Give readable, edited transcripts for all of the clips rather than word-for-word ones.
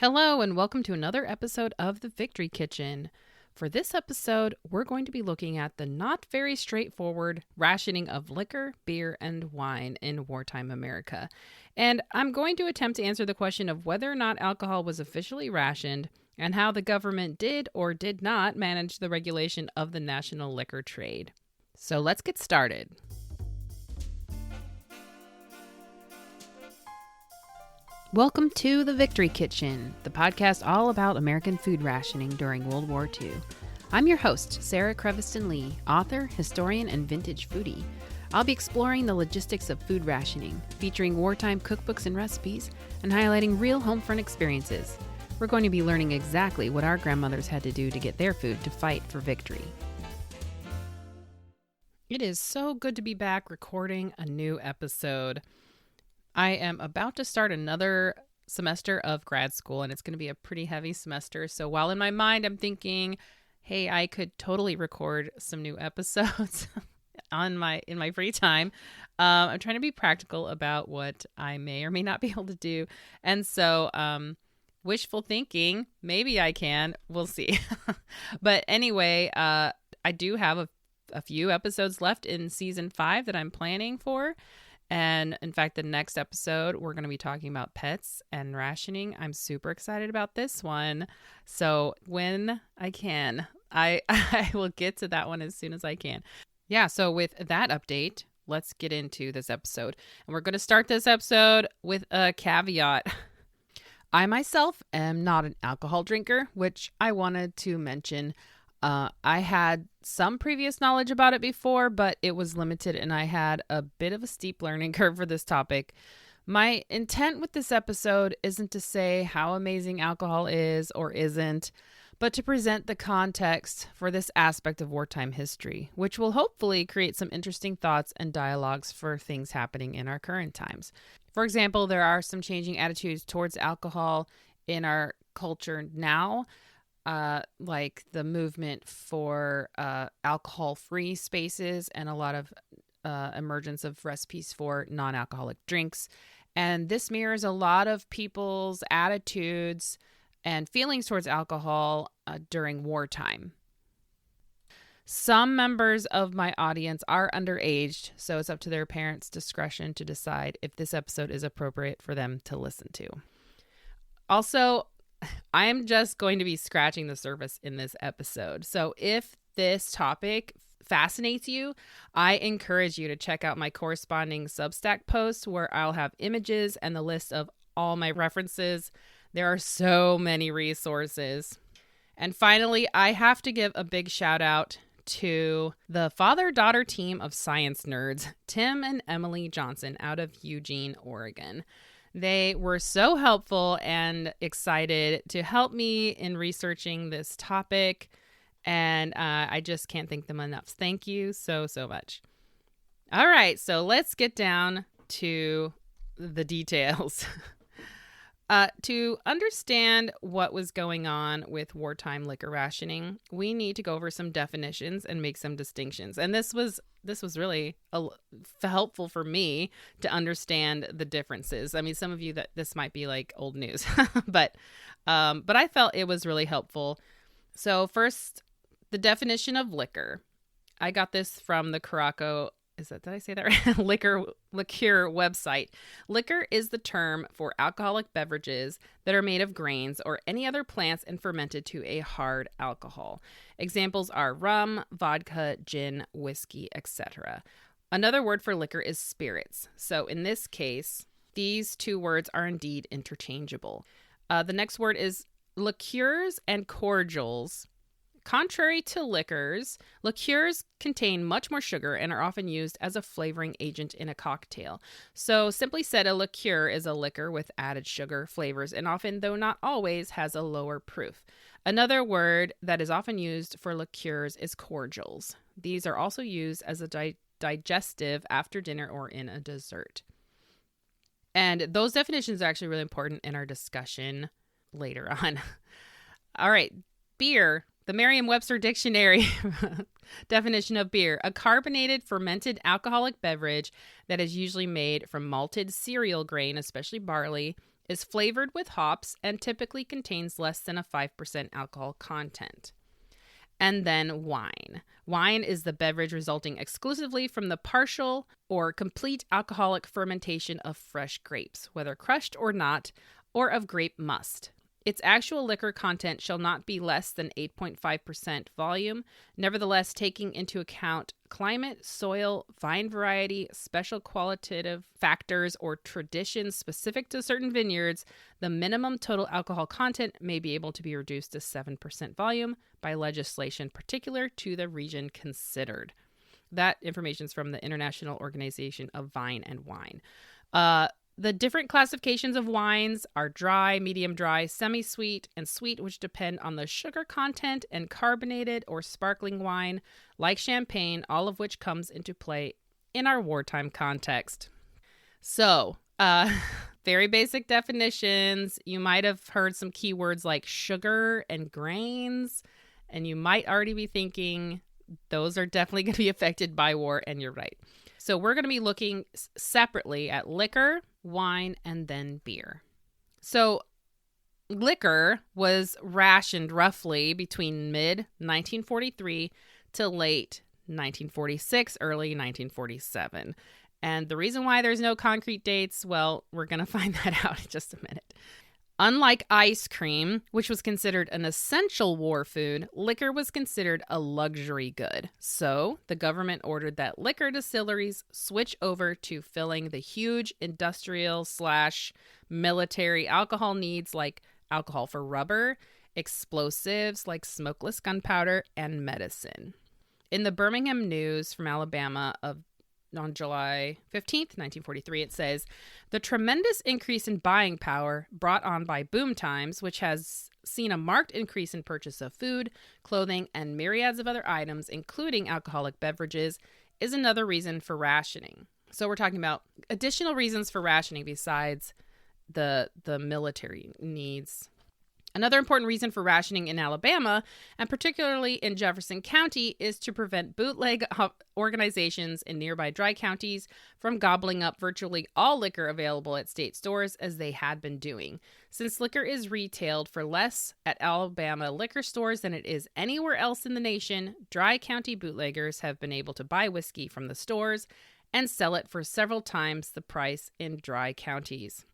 Hello, and welcome to another episode of The Victory Kitchen. For this episode, we're going to be looking at the not very straightforward rationing of liquor, beer, and wine in wartime America. And I'm going to attempt to answer the question of whether or not alcohol was officially rationed and how the government did or did not manage the regulation of the national liquor trade. So let's get started. Welcome to The Victory Kitchen, the podcast all about American food rationing during World War II. I'm your host, Sarah Creviston Lee, author, historian, and vintage foodie. I'll be exploring the logistics of food rationing, featuring wartime cookbooks and recipes, and highlighting real homefront experiences. We're going to be learning exactly what our grandmothers had to do to get their food to fight for victory. It is so good to be back recording a new episode. I am about to start another semester of grad school, and it's going to be a pretty heavy semester. So while in my mind I'm thinking, hey, I could totally record some new episodes in my free time, I'm trying to be practical about what I may or may not be able to do. And so wishful thinking, maybe I can. We'll see. But anyway, I do have a few episodes left in season 5 that I'm planning for. And in fact, the next episode, we're going to be talking about pets and rationing. I'm super excited about this one. So when I can, I will get to that one as soon as I can. Yeah, so with that update, let's get into this episode. And we're going to start this episode with a caveat. I myself am not an alcohol drinker, which I wanted to mention. I had some previous knowledge about it before, but it was limited and I had a bit of a steep learning curve for this topic. My intent with this episode isn't to say how amazing alcohol is or isn't, but to present the context for this aspect of wartime history, which will hopefully create some interesting thoughts and dialogues for things happening in our current times. For example, there are some changing attitudes towards alcohol in our culture now. Like the movement for alcohol-free spaces and a lot of emergence of recipes for non-alcoholic drinks. And this mirrors a lot of people's attitudes and feelings towards alcohol during wartime. Some members of my audience are underage, so it's up to their parents' discretion to decide if this episode is appropriate for them to listen to. Also, I'm just going to be scratching the surface in this episode. So if this topic fascinates you, I encourage you to check out my corresponding Substack post where I'll have images and the list of all my references. There are so many resources. And finally, I have to give a big shout out to the father-daughter team of science nerds, Tim and Emily Johnson out of Eugene, Oregon. They were so helpful and excited to help me in researching this topic, and I just can't thank them enough. Thank you so much. All right, so let's get down to the details. To understand what was going on with wartime liquor rationing, we need to go over some definitions and make some distinctions. And this was really helpful for me to understand the differences. I mean, some of you that this might be like old news, but I felt it was really helpful. So first, the definition of liquor. I got this from the Caraco. Did I say that right? Liquor website. Liquor is the term for alcoholic beverages that are made of grains or any other plants and fermented to a hard alcohol. Examples are rum, vodka, gin, whiskey, etc. Another word for liquor is spirits. So in this case, these two words are indeed interchangeable. The next word is liqueurs and cordials. Contrary to liquors contain much more sugar and are often used as a flavoring agent in a cocktail. So simply said, a liqueur is a liquor with added sugar, flavors, and often, though not always, has a lower proof. Another word that is often used for liqueurs is cordials. These are also used as a digestive after dinner or in a dessert. And those definitions are actually really important in our discussion later on. All right, beer. The Merriam-Webster Dictionary definition of beer: a carbonated fermented alcoholic beverage that is usually made from malted cereal grain, especially barley, is flavored with hops and typically contains less than a 5% alcohol content. And then wine. Wine is the beverage resulting exclusively from the partial or complete alcoholic fermentation of fresh grapes, whether crushed or not, or of grape must. Its actual liquor content shall not be less than 8.5% volume. Nevertheless, taking into account climate, soil, vine variety, special qualitative factors, or traditions specific to certain vineyards, the minimum total alcohol content may be able to be reduced to 7% volume by legislation particular to the region considered. That information is from the International Organization of Vine and Wine. The different classifications of wines are dry, medium dry, semi-sweet, and sweet, which depend on the sugar content, and carbonated or sparkling wine, like champagne, all of which comes into play in our wartime context. So, very basic definitions. You might have heard some keywords like sugar and grains, and you might already be thinking those are definitely going to be affected by war, and you're right. So we're going to be looking separately at liquor, wine, and then beer. So liquor was rationed roughly between mid-1943 to late 1946, early 1947. And the reason why there's no concrete dates, well, we're going to find that out in just a minute. Unlike ice cream, which was considered an essential war food, liquor was considered a luxury good. So the government ordered that liquor distilleries switch over to filling the huge industrial/military alcohol needs, like alcohol for rubber, explosives like smokeless gunpowder, and medicine. In the Birmingham News from Alabama on July 15th, 1943, it says, "The tremendous increase in buying power brought on by boom times, which has seen a marked increase in purchase of food, clothing, and myriads of other items, including alcoholic beverages, is another reason for rationing." So we're talking about additional reasons for rationing besides the military needs. Another important reason for rationing in Alabama, and particularly in Jefferson County, is to prevent bootleg organizations in nearby dry counties from gobbling up virtually all liquor available at state stores, as they had been doing. Since liquor is retailed for less at Alabama liquor stores than it is anywhere else in the nation, dry county bootleggers have been able to buy whiskey from the stores and sell it for several times the price in dry counties.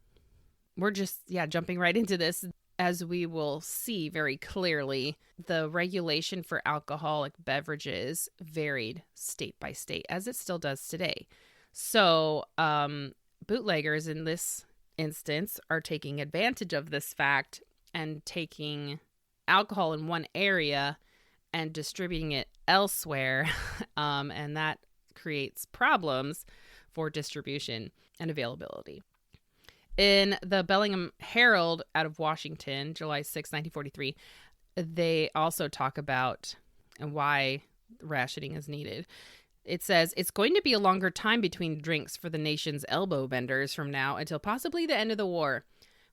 We're just, jumping right into this. As we will see very clearly, the regulation for alcoholic beverages varied state by state, as it still does today. So bootleggers in this instance are taking advantage of this fact and taking alcohol in one area and distributing it elsewhere, and that creates problems for distribution and availability. In the Bellingham Herald out of Washington, July 6, 1943, they also talk about why rationing is needed. It says, "It's going to be a longer time between drinks for the nation's elbow benders from now until possibly the end of the war.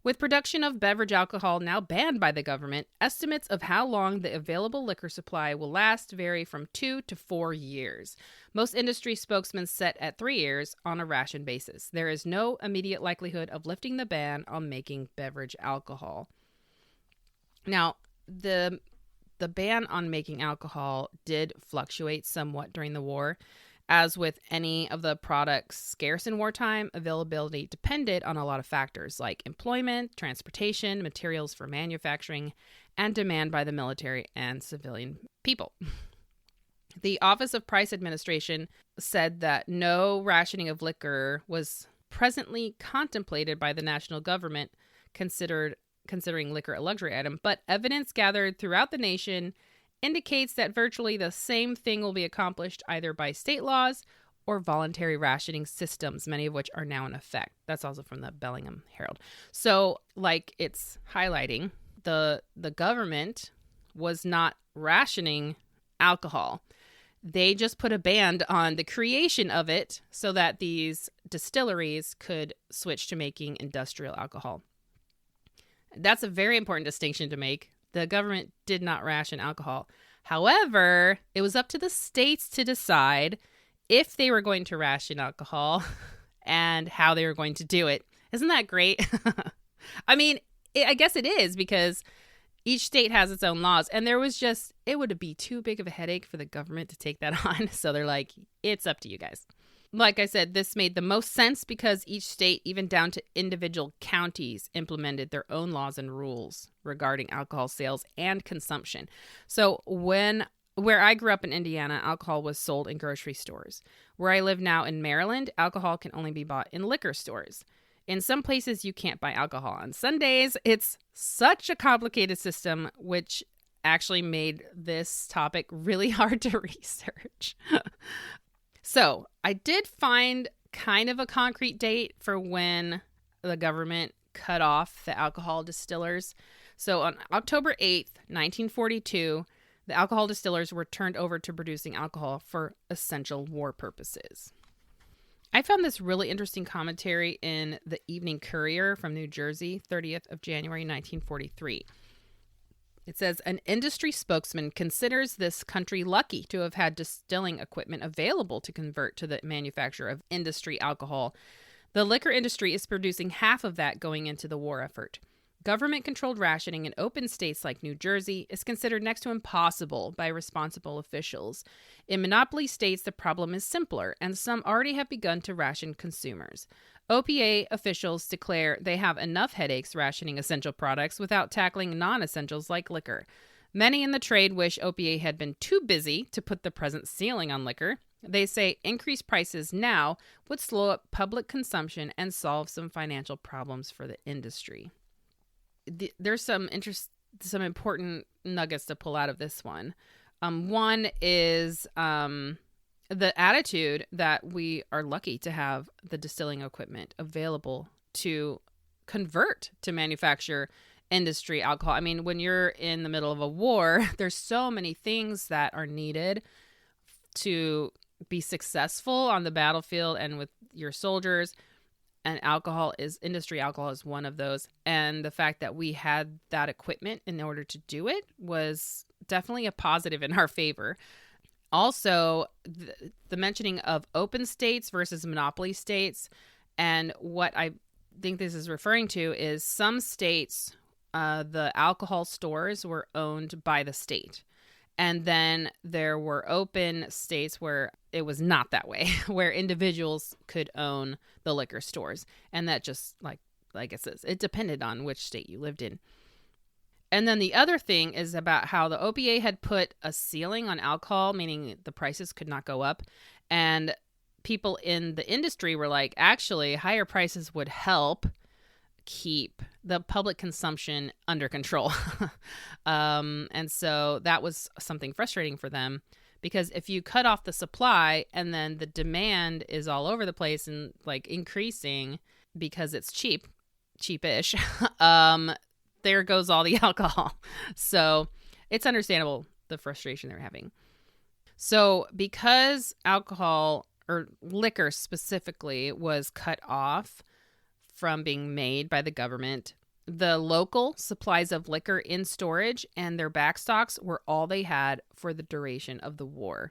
With production of beverage alcohol now banned by the government, estimates of how long the available liquor supply will last vary from 2 to 4 years. Most industry spokesmen set at 3 years on a ration basis. There is no immediate likelihood of lifting the ban on making beverage alcohol." Now, the ban on making alcohol did fluctuate somewhat during the war. As with any of the products scarce in wartime, availability depended on a lot of factors like employment, transportation, materials for manufacturing, and demand by the military and civilian people. The Office of Price Administration said that no rationing of liquor was presently contemplated by the national government, considering liquor a luxury item, but evidence gathered throughout the nation indicates that virtually the same thing will be accomplished either by state laws or voluntary rationing systems, many of which are now in effect. That's also from the Bellingham Herald. So, like it's highlighting, the government was not rationing alcohol. They just put a ban on the creation of it so that these distilleries could switch to making industrial alcohol. That's a very important distinction to make. The government did not ration alcohol. However, it was up to the states to decide if they were going to ration alcohol and how they were going to do it. Isn't that great? I mean, I guess it is because each state has its own laws. And there was just, it would be too big of a headache for the government to take that on. So they're like, it's up to you guys. Like I said, this made the most sense because each state, even down to individual counties, implemented their own laws and rules regarding alcohol sales and consumption. So where I grew up in Indiana, alcohol was sold in grocery stores. Where I live now in Maryland, alcohol can only be bought in liquor stores. In some places, you can't buy alcohol on Sundays. It's such a complicated system, which actually made this topic really hard to research. So I did find kind of a concrete date for when the government cut off the alcohol distillers. So on October 8th, 1942, the alcohol distillers were turned over to producing alcohol for essential war purposes. I found this really interesting commentary in the Evening Courier from New Jersey, 30th of January, 1943. It says, an industry spokesman considers this country lucky to have had distilling equipment available to convert to the manufacture of industry alcohol. The liquor industry is producing half of that going into the war effort. Government-controlled rationing in open states like New Jersey is considered next to impossible by responsible officials. In monopoly states, the problem is simpler, and some already have begun to ration consumers. OPA officials declare they have enough headaches rationing essential products without tackling non-essentials like liquor. Many in the trade wish OPA had been too busy to put the present ceiling on liquor. They say increased prices now would slow up public consumption and solve some financial problems for the industry. There's some important nuggets to pull out of this one. One is the attitude that we are lucky to have the distilling equipment available to convert to manufacture industry alcohol. I mean, when you're in the middle of a war, there's so many things that are needed to be successful on the battlefield and with your soldiers. And industry alcohol is one of those. And the fact that we had that equipment in order to do it was definitely a positive in our favor. Also, the mentioning of open states versus monopoly states. And what I think this is referring to is some states, the alcohol stores were owned by the state. And then there were open states where it was not that way, where individuals could own the liquor stores. And that just, like it says, it depended on which state you lived in. And then the other thing is about how the OPA had put a ceiling on alcohol, meaning the prices could not go up. And people in the industry were like, actually, higher prices would help keep the public consumption under control. And so that was something frustrating for them, because if you cut off the supply and then the demand is all over the place and like increasing because it's cheapish, there goes all the alcohol. So it's understandable, the frustration they're having. So because alcohol, or liquor specifically, was cut off from being made by the government, the local supplies of liquor in storage and their backstocks were all they had for the duration of the war.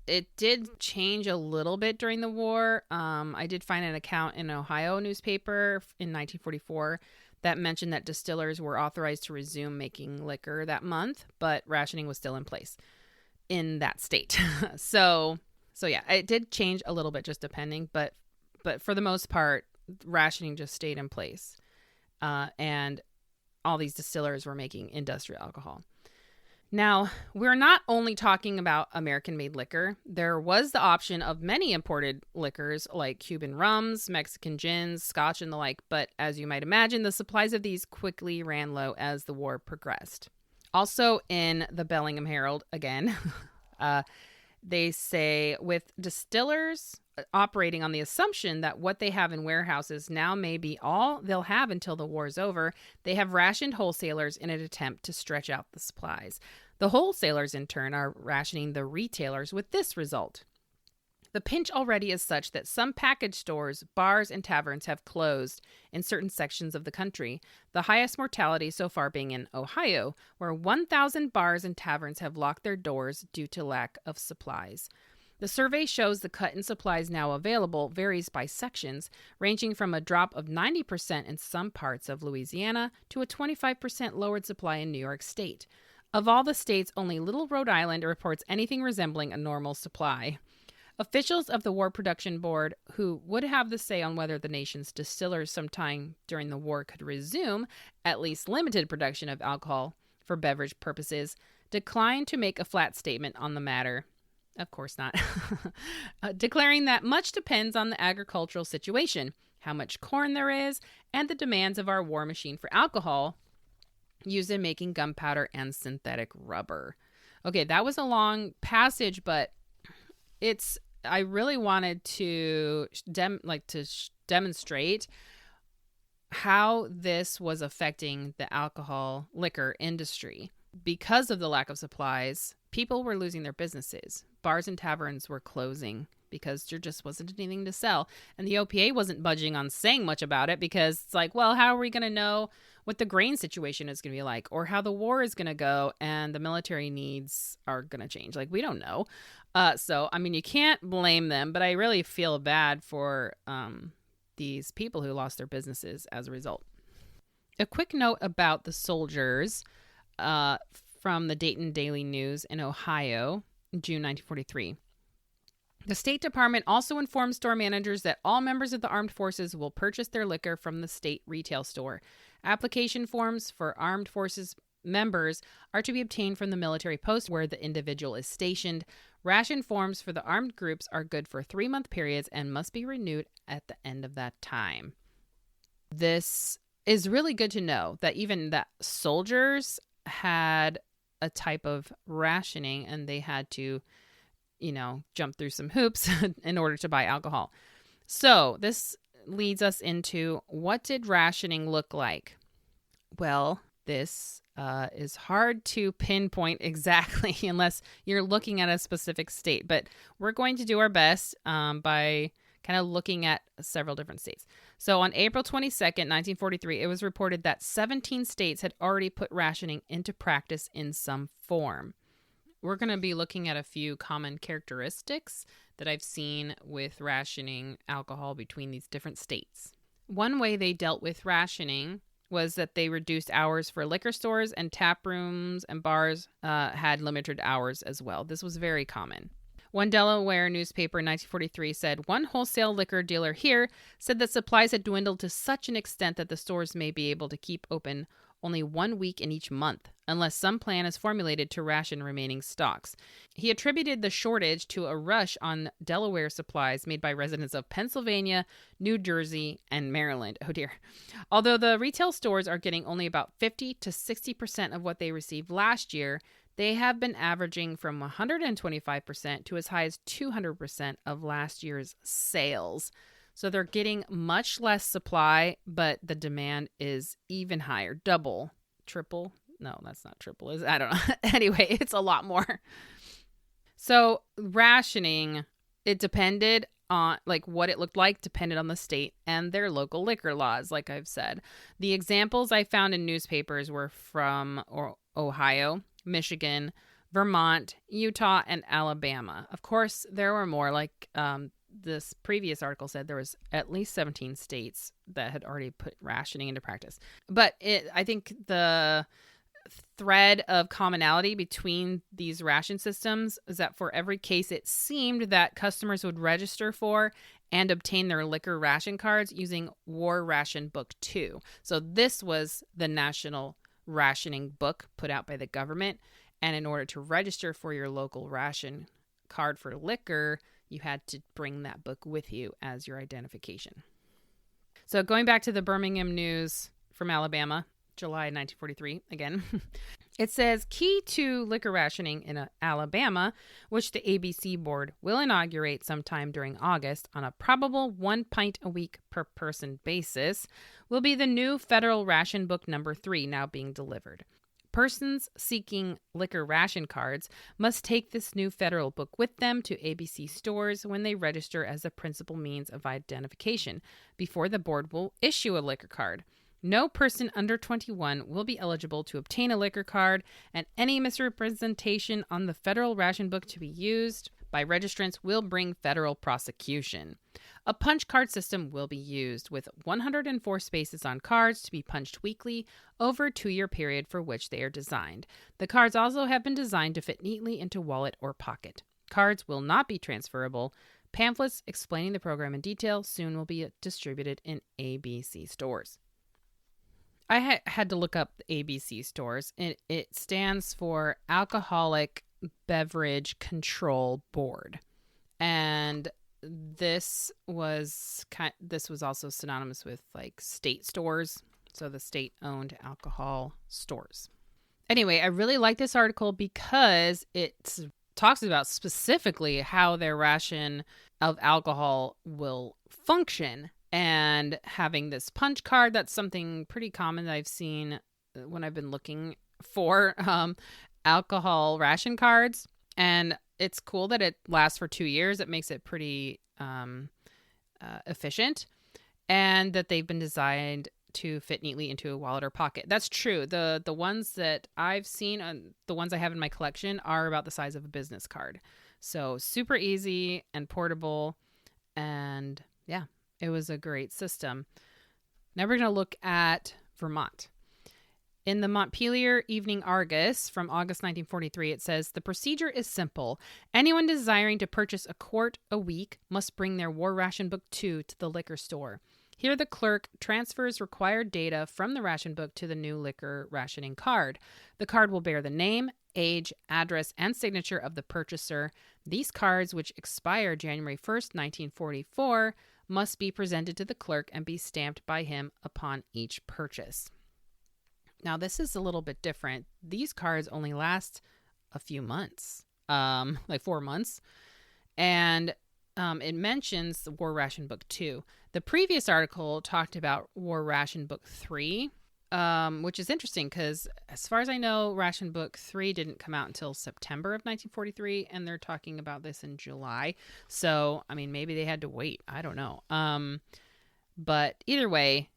It did change a little bit during the war. I did find an account in an Ohio newspaper in 1944 that mentioned that distillers were authorized to resume making liquor that month, but rationing was still in place in that state. So yeah, it did change a little bit just depending, but for the most part, rationing just stayed in place. And all these distillers were making industrial alcohol. Now, we're not only talking about American-made liquor. There was the option of many imported liquors like Cuban rums, Mexican gins, Scotch, and the like. But as you might imagine, the supplies of these quickly ran low as the war progressed. Also in the Bellingham Herald, again, they say, with distillers operating on the assumption that what they have in warehouses now may be all they'll have until the war is over, they have rationed wholesalers in an attempt to stretch out the supplies. The wholesalers, in turn, are rationing the retailers with this result. The pinch already is such that some package stores, bars, and taverns have closed in certain sections of the country, the highest mortality so far being in Ohio, where 1,000 bars and taverns have locked their doors due to lack of supplies. The survey shows the cut in supplies now available varies by sections, ranging from a drop of 90% in some parts of Louisiana to a 25% lowered supply in New York State. Of all the states, only Little Rhode Island reports anything resembling a normal supply. Officials of the War Production Board, who would have the say on whether the nation's distillers sometime during the war could resume at least limited production of alcohol for beverage purposes, declined to make a flat statement on the matter. Of course not. Declaring that much depends on the agricultural situation, how much corn there is, and the demands of our war machine for alcohol used in making gunpowder and synthetic rubber. Okay, that was a long passage, but I really wanted to demonstrate how this was affecting the liquor industry. Because of the lack of supplies, people were losing their businesses. Bars and taverns were closing because there just wasn't anything to sell. And the OPA wasn't budging on saying much about it because it's like, well, how are we going to know what the grain situation is going to be like or how the war is going to go and the military needs are going to change? Like, we don't know. So, I mean, you can't blame them, but I really feel bad for these people who lost their businesses as a result. A quick note about the soldiers from the Dayton Daily News in Ohio, June 1943. The State Department also informed store managers that all members of the armed forces will purchase their liquor from the state retail store. Application forms for armed forces members are to be obtained from the military post where the individual is stationed. Ration forms for the armed groups are good for 3-month periods and must be renewed at the end of that time. This is really good to know that even that soldiers had a type of rationing and they had to, jump through some hoops in order to buy alcohol. So this leads us into, what did rationing look like? Well, this is hard to pinpoint exactly unless you're looking at a specific state, but we're going to do our best by kind of looking at several different states. So on April 22nd, 1943, it was reported that 17 states had already put rationing into practice in some form. We're going to be looking at a few common characteristics that I've seen with rationing alcohol between these different states. One way they dealt with rationing was that they reduced hours for liquor stores, and tap rooms and bars had limited hours as well. This was very common. One Delaware newspaper in 1943 said, one wholesale liquor dealer here said that supplies had dwindled to such an extent that the stores may be able to keep open only 1 week in each month, unless some plan is formulated to ration remaining stocks. He attributed the shortage to a rush on Delaware supplies made by residents of Pennsylvania, New Jersey, and Maryland. Oh dear. Although the retail stores are getting only about 50 to 60% of what they received last year, they have been averaging from 125% to as high as 200% of last year's sales. So they're getting much less supply, but the demand is even higher. Double, triple. No, that's not triple. I don't know. Anyway, it's a lot more. So rationing, it depended on what it looked like, depended on the state and their local liquor laws, like I've said. The examples I found in newspapers were from Ohio, Michigan, Vermont, Utah, and Alabama. Of course, there were more, this previous article said there was at least 17 states that had already put rationing into practice. But I think the thread of commonality between these ration systems is that for every case, it seemed that customers would register for and obtain their liquor ration cards using War Ration Book 2. So this was the national rationing book put out by the government. And in order to register for your local ration card for liquor, you had to bring that book with you as your identification. So going back to the Birmingham News from Alabama, July 1943, again, it says, key to liquor rationing in Alabama, which the ABC board will inaugurate sometime during August on a probable 1 pint a week per person basis, will be the new federal ration book number 3 now being delivered. Persons seeking liquor ration cards must take this new federal book with them to ABC stores when they register as the principal means of identification before the board will issue a liquor card. No person under 21 will be eligible to obtain a liquor card, and any misrepresentation on the federal ration book to be used by registrants will bring federal prosecution. A punch card system will be used, with 104 spaces on cards to be punched weekly over a 2-year period for which they are designed. The cards also have been designed to fit neatly into wallet or pocket. Cards will not be transferable. Pamphlets explaining the program in detail soon will be distributed in ABC stores. I had to look up the ABC stores. It stands for Alcoholic Beverage Control Board. And this was also synonymous with like state stores, so the state-owned alcohol stores. Anyway, I really like this article because it talks about specifically how their ration of alcohol will function. And having this punch card, that's something pretty common that I've seen when I've been looking for alcohol ration cards. And it's cool that it lasts for 2 years. It makes it pretty efficient, and that they've been designed to fit neatly into a wallet or pocket. That's true. The ones that I've seen, the ones I have in my collection, are about the size of a business card. So super easy and portable. And yeah, it was a great system. Now we're going to look at Vermont. In the Montpelier Evening Argus from August 1943, it says, "The procedure is simple. Anyone desiring to purchase a quart a week must bring their War Ration Book 2 to the liquor store. Here the clerk transfers required data from the ration book to the new liquor rationing card. The card will bear the name, age, address, and signature of the purchaser. These cards, which expire January 1st, 1944, must be presented to the clerk and be stamped by him upon each purchase." Now, this is a little bit different. These cards only last a few months, like 4 months. And it mentions the War Ration Book 2. The previous article talked about War Ration Book 3, which is interesting because as far as I know, Ration Book 3 didn't come out until September of 1943, and they're talking about this in July. So, I mean, maybe they had to wait. I don't know. But either way,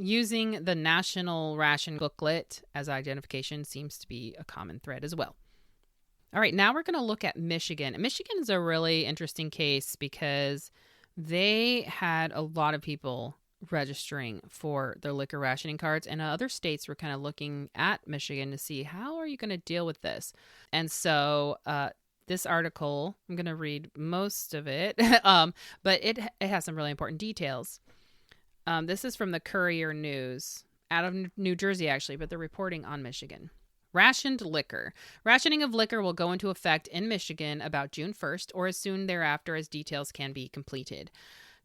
using the National Ration Booklet as identification seems to be a common thread as well. All right, now we're going to look at Michigan. Michigan is a really interesting case because they had a lot of people registering for their liquor rationing cards, and other states were kind of looking at Michigan to see, how are you going to deal with this? And so this article, I'm going to read most of it, but it has some really important details. This is from the Courier News, out of New Jersey, actually, but they're reporting on Michigan. Rationed liquor. Rationing of liquor will go into effect in Michigan about June 1st or as soon thereafter as details can be completed.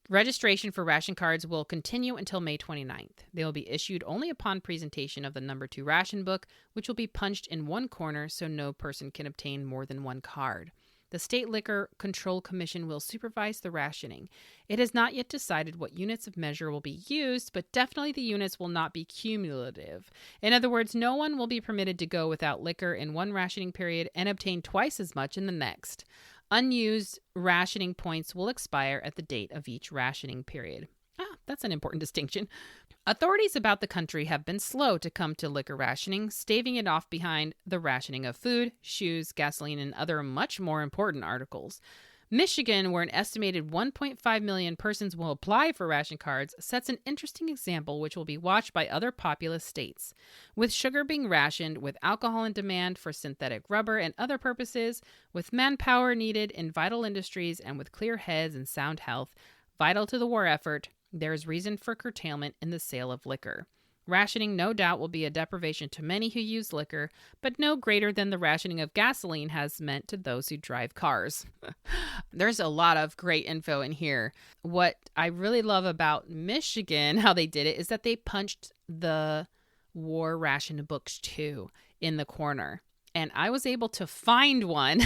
Registration for ration cards will continue until May 29th. They will be issued only upon presentation of the number 2 ration book, which will be punched in one corner so no person can obtain more than one card. The State Liquor Control Commission will supervise the rationing. It has not yet decided what units of measure will be used, but definitely the units will not be cumulative. In other words, no one will be permitted to go without liquor in one rationing period and obtain twice as much in the next. Unused rationing points will expire at the date of each rationing period. That's an important distinction. Authorities about the country have been slow to come to liquor rationing, staving it off behind the rationing of food, shoes, gasoline, and other much more important articles. Michigan, where an estimated 1.5 million persons will apply for ration cards, sets an interesting example which will be watched by other populous states. With sugar being rationed, with alcohol in demand for synthetic rubber and other purposes, with manpower needed in vital industries, and with clear heads and sound health, vital to the war effort, there is reason for curtailment in the sale of liquor. Rationing no doubt will be a deprivation to many who use liquor, but no greater than the rationing of gasoline has meant to those who drive cars. There's a lot of great info in here. What I really love about Michigan, how they did it, is that they punched the War Ration Books 2 in the corner. And I was able to find one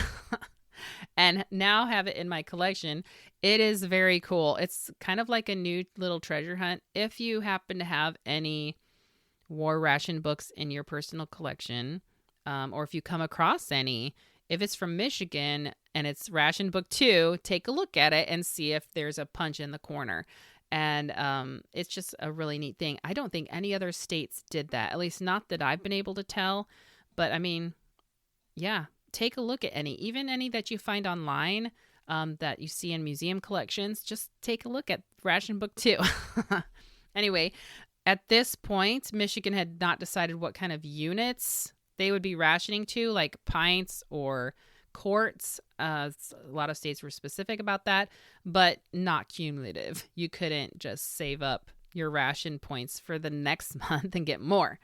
and now have it in my collection. It is very cool. It's kind of like a new little treasure hunt. If you happen to have any War Ration books in your personal collection, or if you come across any, if it's from Michigan and it's Ration Book 2, take a look at it and see if there's a punch in the corner. And it's just a really neat thing. I don't think any other states did that, at least not that I've been able to tell. But I mean, yeah, take a look at any, even any that you find online. that you see in museum collections. Just take a look at Ration Book 2. Anyway, at this point, Michigan had not decided what kind of units they would be rationing to, like pints or quarts. A lot of states were specific about that, but not cumulative. You couldn't just save up your ration points for the next month and get more.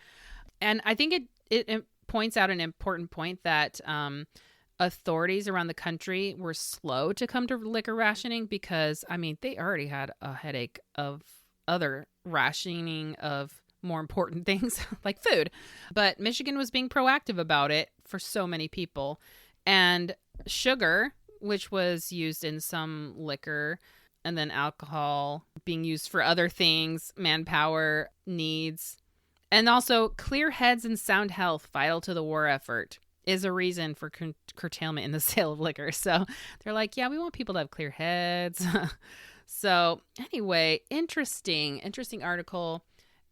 And I think it points out an important point that authorities around the country were slow to come to liquor rationing because, I mean, they already had a headache of other rationing of more important things like food. But Michigan was being proactive about it for so many people. And sugar, which was used in some liquor, and then alcohol being used for other things, manpower needs, and also clear heads and sound health vital to the war effort is a reason for curtailment in the sale of liquor. So they're like, yeah, we want people to have clear heads. So anyway, interesting article.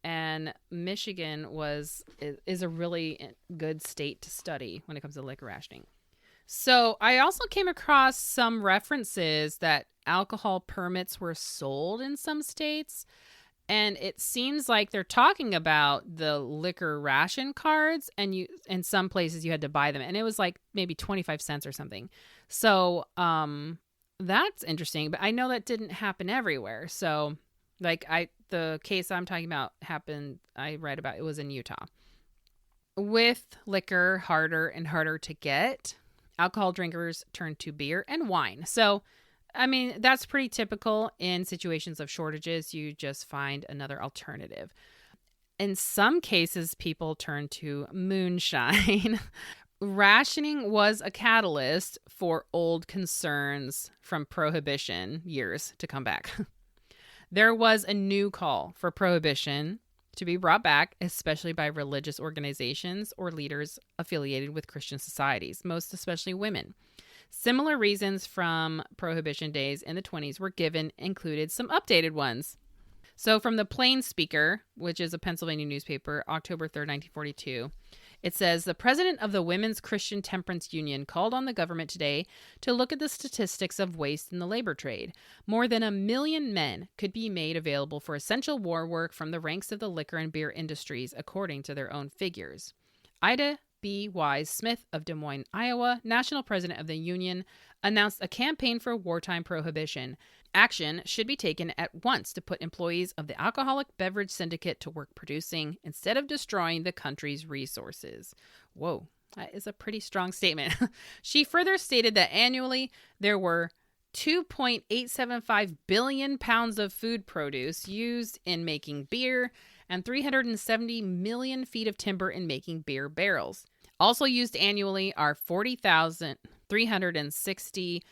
And Michigan is a really good state to study when it comes to liquor rationing. So I also came across some references that alcohol permits were sold in some states. And it seems like they're talking about the liquor ration cards, and in some places you had to buy them, and it was like maybe 25 cents or something. So that's interesting, but I know that didn't happen everywhere. So like the case I'm talking about happened, I read about, it was in Utah. With liquor harder and harder to get, alcohol drinkers turned to beer and wine. So I mean, that's pretty typical in situations of shortages. You just find another alternative. In some cases, people turn to moonshine. Rationing was a catalyst for old concerns from Prohibition years to come back. There was a new call for Prohibition to be brought back, especially by religious organizations or leaders affiliated with Christian societies, most especially women. Similar reasons from Prohibition days in the 20s were given, included some updated ones. So from the Plain Speaker, which is a Pennsylvania newspaper, October 3rd, 1942, it says, the president of the Women's Christian Temperance Union called on the government today to look at the statistics of waste in the labor trade. More than 1 million men could be made available for essential war work from the ranks of the liquor and beer industries, according to their own figures. Ida B. Wise Smith of Des Moines, Iowa, national president of the union, announced a campaign for wartime prohibition. Action should be taken at once to put employees of the alcoholic beverage syndicate to work producing instead of destroying the country's resources. Whoa, that is a pretty strong statement. She further stated that annually there were 2.875 billion pounds of food produce used in making beer and 370 million feet of timber in making beer barrels. Also used annually are 40,360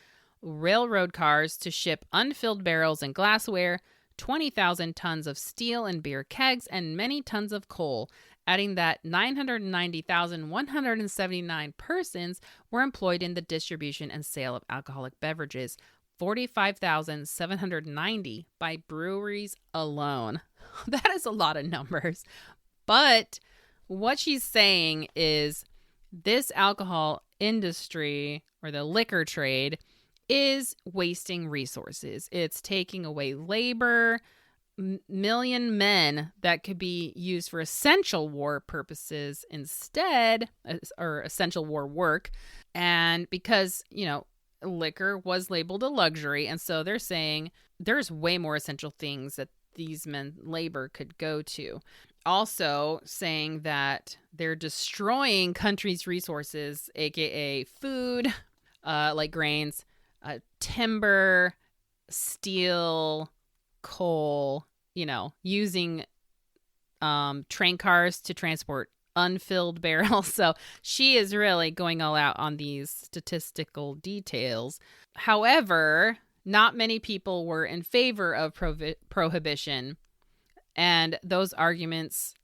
railroad cars to ship unfilled barrels and glassware, 20,000 tons of steel and beer kegs, and many tons of coal, adding that 990,179 persons were employed in the distribution and sale of alcoholic beverages, 45,790 by breweries alone. That is a lot of numbers. But what she's saying is this alcohol industry, or the liquor trade, is wasting resources. It's taking away labor, million men that could be used for essential war purposes instead, or essential war work. And because, liquor was labeled a luxury, and so they're saying there's way more essential things that these men labor could go to. Also saying that they're destroying countries' resources, aka food, like grains, timber, steel, coal, using train cars to transport unfilled barrels. So she is really going all out on these statistical details. However, not many people were in favor of prohibition. And those arguments,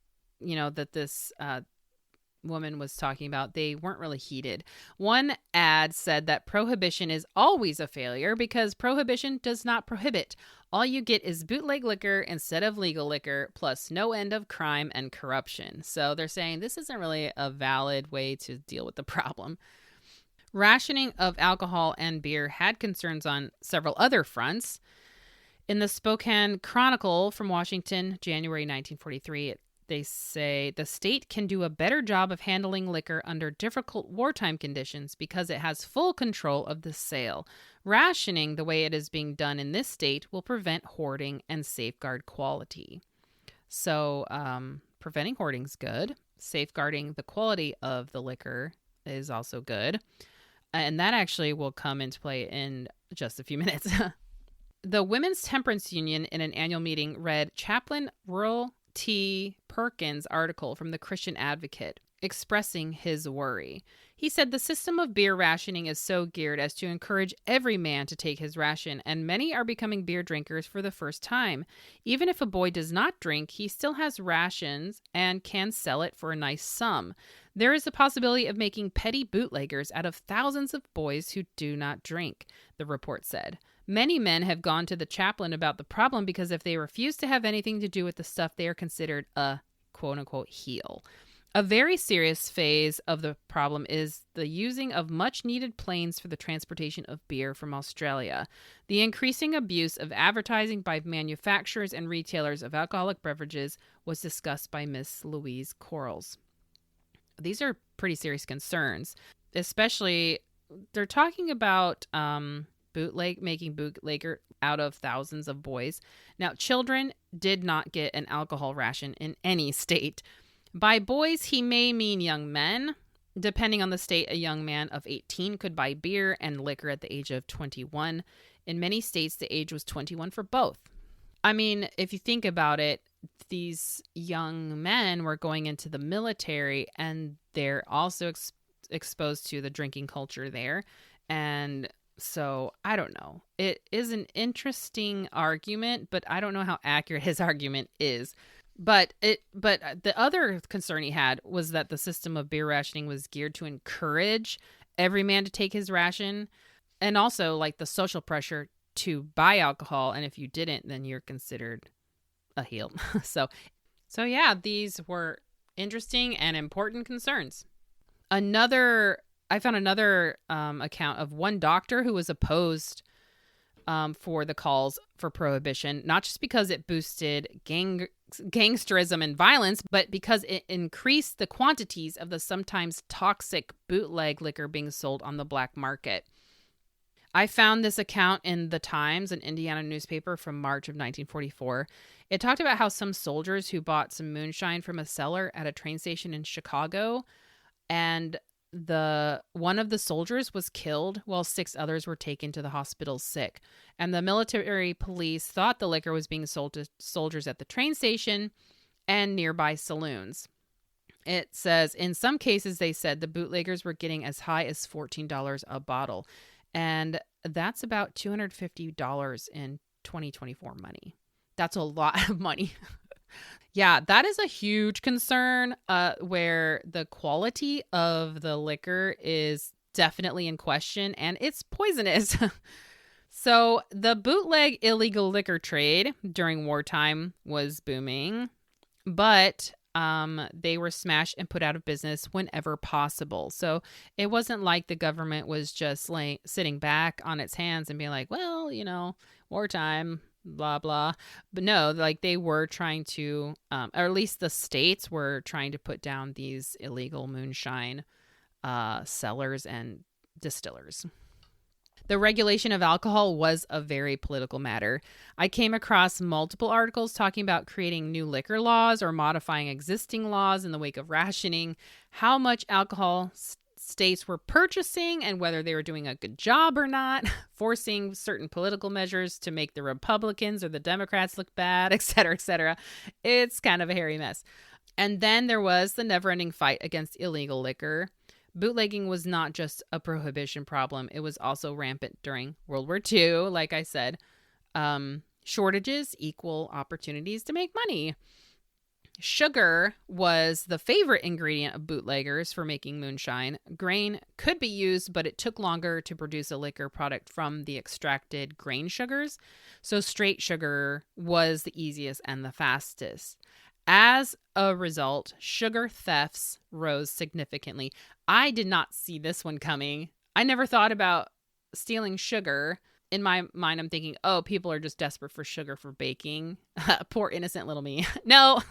that this woman was talking about, they weren't really heated. One ad said that prohibition is always a failure because prohibition does not prohibit. All you get is bootleg liquor instead of legal liquor, plus no end of crime and corruption. So they're saying this isn't really a valid way to deal with the problem. Rationing of alcohol and beer had concerns on several other fronts. In the Spokane Chronicle from Washington, January 1943, they say the state can do a better job of handling liquor under difficult wartime conditions because it has full control of the sale. Rationing, the way it is being done in this state, will prevent hoarding and safeguard quality. So preventing hoarding is good. Safeguarding the quality of the liquor is also good. And that actually will come into play in just a few minutes. The Women's Temperance Union in an annual meeting read Chaplain Rural T. Perkins' article from the Christian Advocate expressing his worry. He said the system of beer rationing is so geared as to encourage every man to take his ration, and many are becoming beer drinkers for the first time. Even if a boy does not drink, he still has rations and can sell it for a nice sum. There is a possibility of making petty bootleggers out of thousands of boys who do not drink, the report said. Many men have gone to the chaplain about the problem because if they refuse to have anything to do with the stuff, they are considered a quote-unquote heel. A very serious phase of the problem is the using of much-needed planes for the transportation of beer from Australia. The increasing abuse of advertising by manufacturers and retailers of alcoholic beverages was discussed by Miss Louise Quarles. These are pretty serious concerns, especially they're talking about making bootlegger out of thousands of boys. Now, children did not get an alcohol ration in any state. By boys, he may mean young men. Depending on the state, a young man of 18 could buy beer and liquor at the age of 21. In many states, the age was 21 for both. I mean, if you think about it, these young men were going into the military and they're also exposed to the drinking culture there. And so I don't know. It is an interesting argument, but I don't know how accurate his argument is. But the other concern he had was that the system of beer rationing was geared to encourage every man to take his ration, and also like the social pressure to buy alcohol. And if you didn't, then you're considered a heel. So yeah, these were interesting and important concerns. I found another account of one doctor who was opposed for the calls for prohibition, not just because it boosted gangsterism and violence, but because it increased the quantities of the sometimes toxic bootleg liquor being sold on the black market. I found this account in The Times, an Indiana newspaper from March of 1944. It talked about how some soldiers who bought some moonshine from a cellar at a train station in Chicago, and one of the soldiers was killed while 6 others were taken to the hospital sick. And the military police thought the liquor was being sold to soldiers at the train station and nearby saloons. It says, in some cases, they said the bootleggers were getting as high as $14 a bottle. And that's about $250 in 2024 money. That's a lot of money. Yeah, that is a huge concern where the quality of the liquor is definitely in question and it's poisonous. So the bootleg illegal liquor trade during wartime was booming, but they were smashed and put out of business whenever possible. So it wasn't like the government was just sitting back on its hands and being like, well, wartime, blah, blah. But no, like they were trying to, or at least the states were trying to put down these illegal moonshine sellers and distillers. The regulation of alcohol was a very political matter. I came across multiple articles talking about creating new liquor laws or modifying existing laws in the wake of rationing, how much alcohol states were purchasing and whether they were doing a good job or not, forcing certain political measures to make the Republicans or the Democrats look bad, et cetera, et cetera. It's kind of a hairy mess. And then there was the never-ending fight against illegal liquor. Bootlegging was not just a prohibition problem. It was also rampant during World War II. Like I said, shortages equal opportunities to make money. Sugar was the favorite ingredient of bootleggers for making moonshine. Grain could be used, but it took longer to produce a liquor product from the extracted grain sugars. So straight sugar was the easiest and the fastest. As a result, sugar thefts rose significantly. I did not see this one coming. I never thought about stealing sugar. In my mind, I'm thinking, oh, people are just desperate for sugar for baking. Poor innocent little me. No,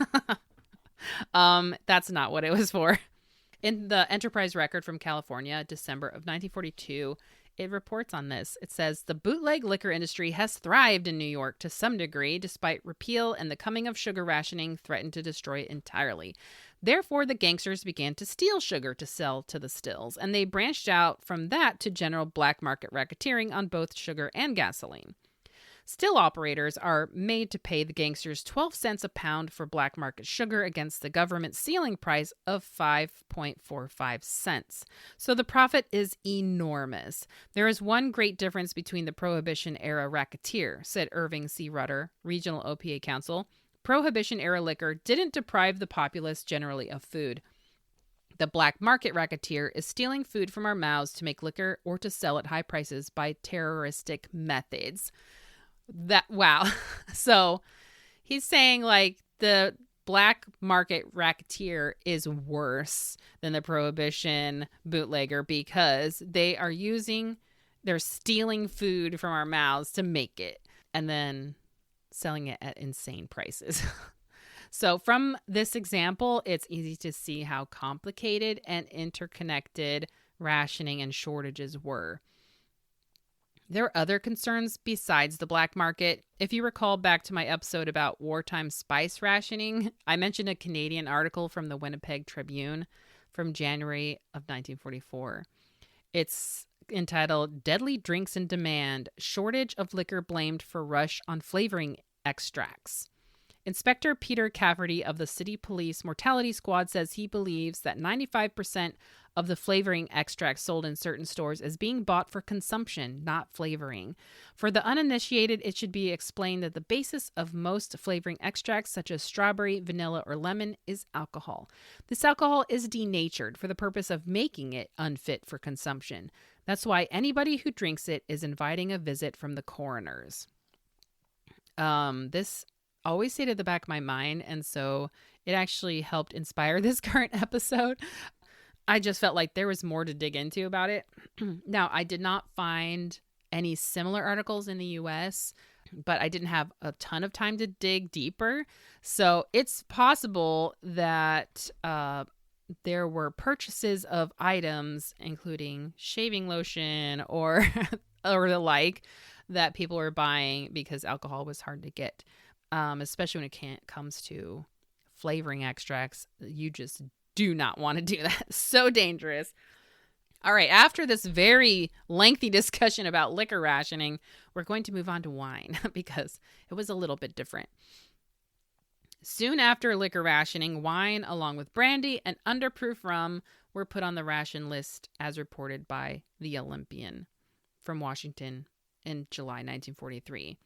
that's not what it was for. In the Enterprise record from California, December of 1942, it reports on this. It says, the bootleg liquor industry has thrived in New York to some degree, despite repeal and the coming of sugar rationing threatened to destroy it entirely. Therefore, the gangsters began to steal sugar to sell to the stills, and they branched out from that to general black market racketeering on both sugar and gasoline. Still operators are made to pay the gangsters 12 cents a pound for black market sugar against the government ceiling price of 5.45 cents. So the profit is enormous. There is one great difference between the Prohibition-era racketeer, said Irving C. Rutter, Regional OPA Counsel. Prohibition-era liquor didn't deprive the populace generally of food. The black market racketeer is stealing food from our mouths to make liquor or to sell at high prices by terroristic methods. Wow. So he's saying like the black market racketeer is worse than the prohibition bootlegger because they're stealing food from our mouths to make it and then selling it at insane prices. So from this example, it's easy to see how complicated and interconnected rationing and shortages were. There are other concerns besides the black market. If you recall back to my episode about wartime spice rationing, I mentioned a Canadian article from the Winnipeg Tribune from January of 1944. It's entitled, Deadly Drinks in Demand, Shortage of Liquor Blamed for Rush on Flavoring Extracts. Inspector Peter Cafferty of the City Police Mortality Squad says he believes that 95% of the flavoring extracts sold in certain stores is being bought for consumption, not flavoring. For the uninitiated, it should be explained that the basis of most flavoring extracts, such as strawberry, vanilla, or lemon, is alcohol. This alcohol is denatured for the purpose of making it unfit for consumption. That's why anybody who drinks it is inviting a visit from the coroners. This always stayed at the back of my mind, and so it actually helped inspire this current episode. I just felt like there was more to dig into about it. Now, I did not find any similar articles in the US, but I didn't have a ton of time to dig deeper. So it's possible that there were purchases of items, including shaving lotion or the like, that people were buying because alcohol was hard to get. Especially when it comes to flavoring extracts. You just do not want to do that. So dangerous. All right, after this very lengthy discussion about liquor rationing, we're going to move on to wine because it was a little bit different. Soon after liquor rationing, wine, along with brandy and underproof rum, were put on the ration list as reported by The Olympian from Washington in July 1943.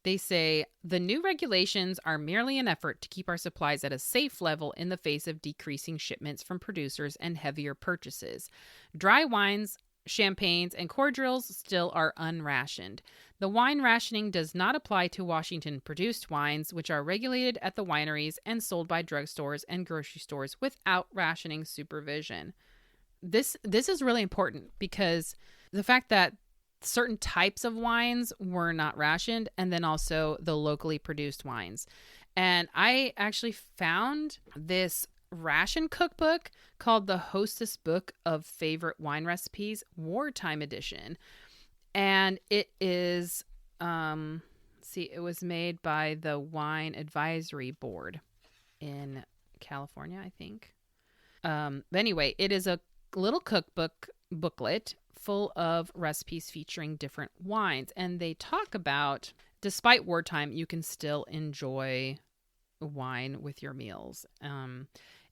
They say, the new regulations are merely an effort to keep our supplies at a safe level in the face of decreasing shipments from producers and heavier purchases. Dry wines, champagnes, and cordials still are unrationed. The wine rationing does not apply to Washington-produced wines, which are regulated at the wineries and sold by drugstores and grocery stores without rationing supervision. This is really important because the fact that certain types of wines were not rationed, and then also the locally produced wines. And I actually found this ration cookbook called the Hostess Book of Favorite Wine Recipes, Wartime Edition. And it is, it was made by the Wine Advisory Board in California, I think. But anyway, it is a little cookbook booklet full of recipes featuring different wines. And they talk about, despite wartime, you can still enjoy wine with your meals.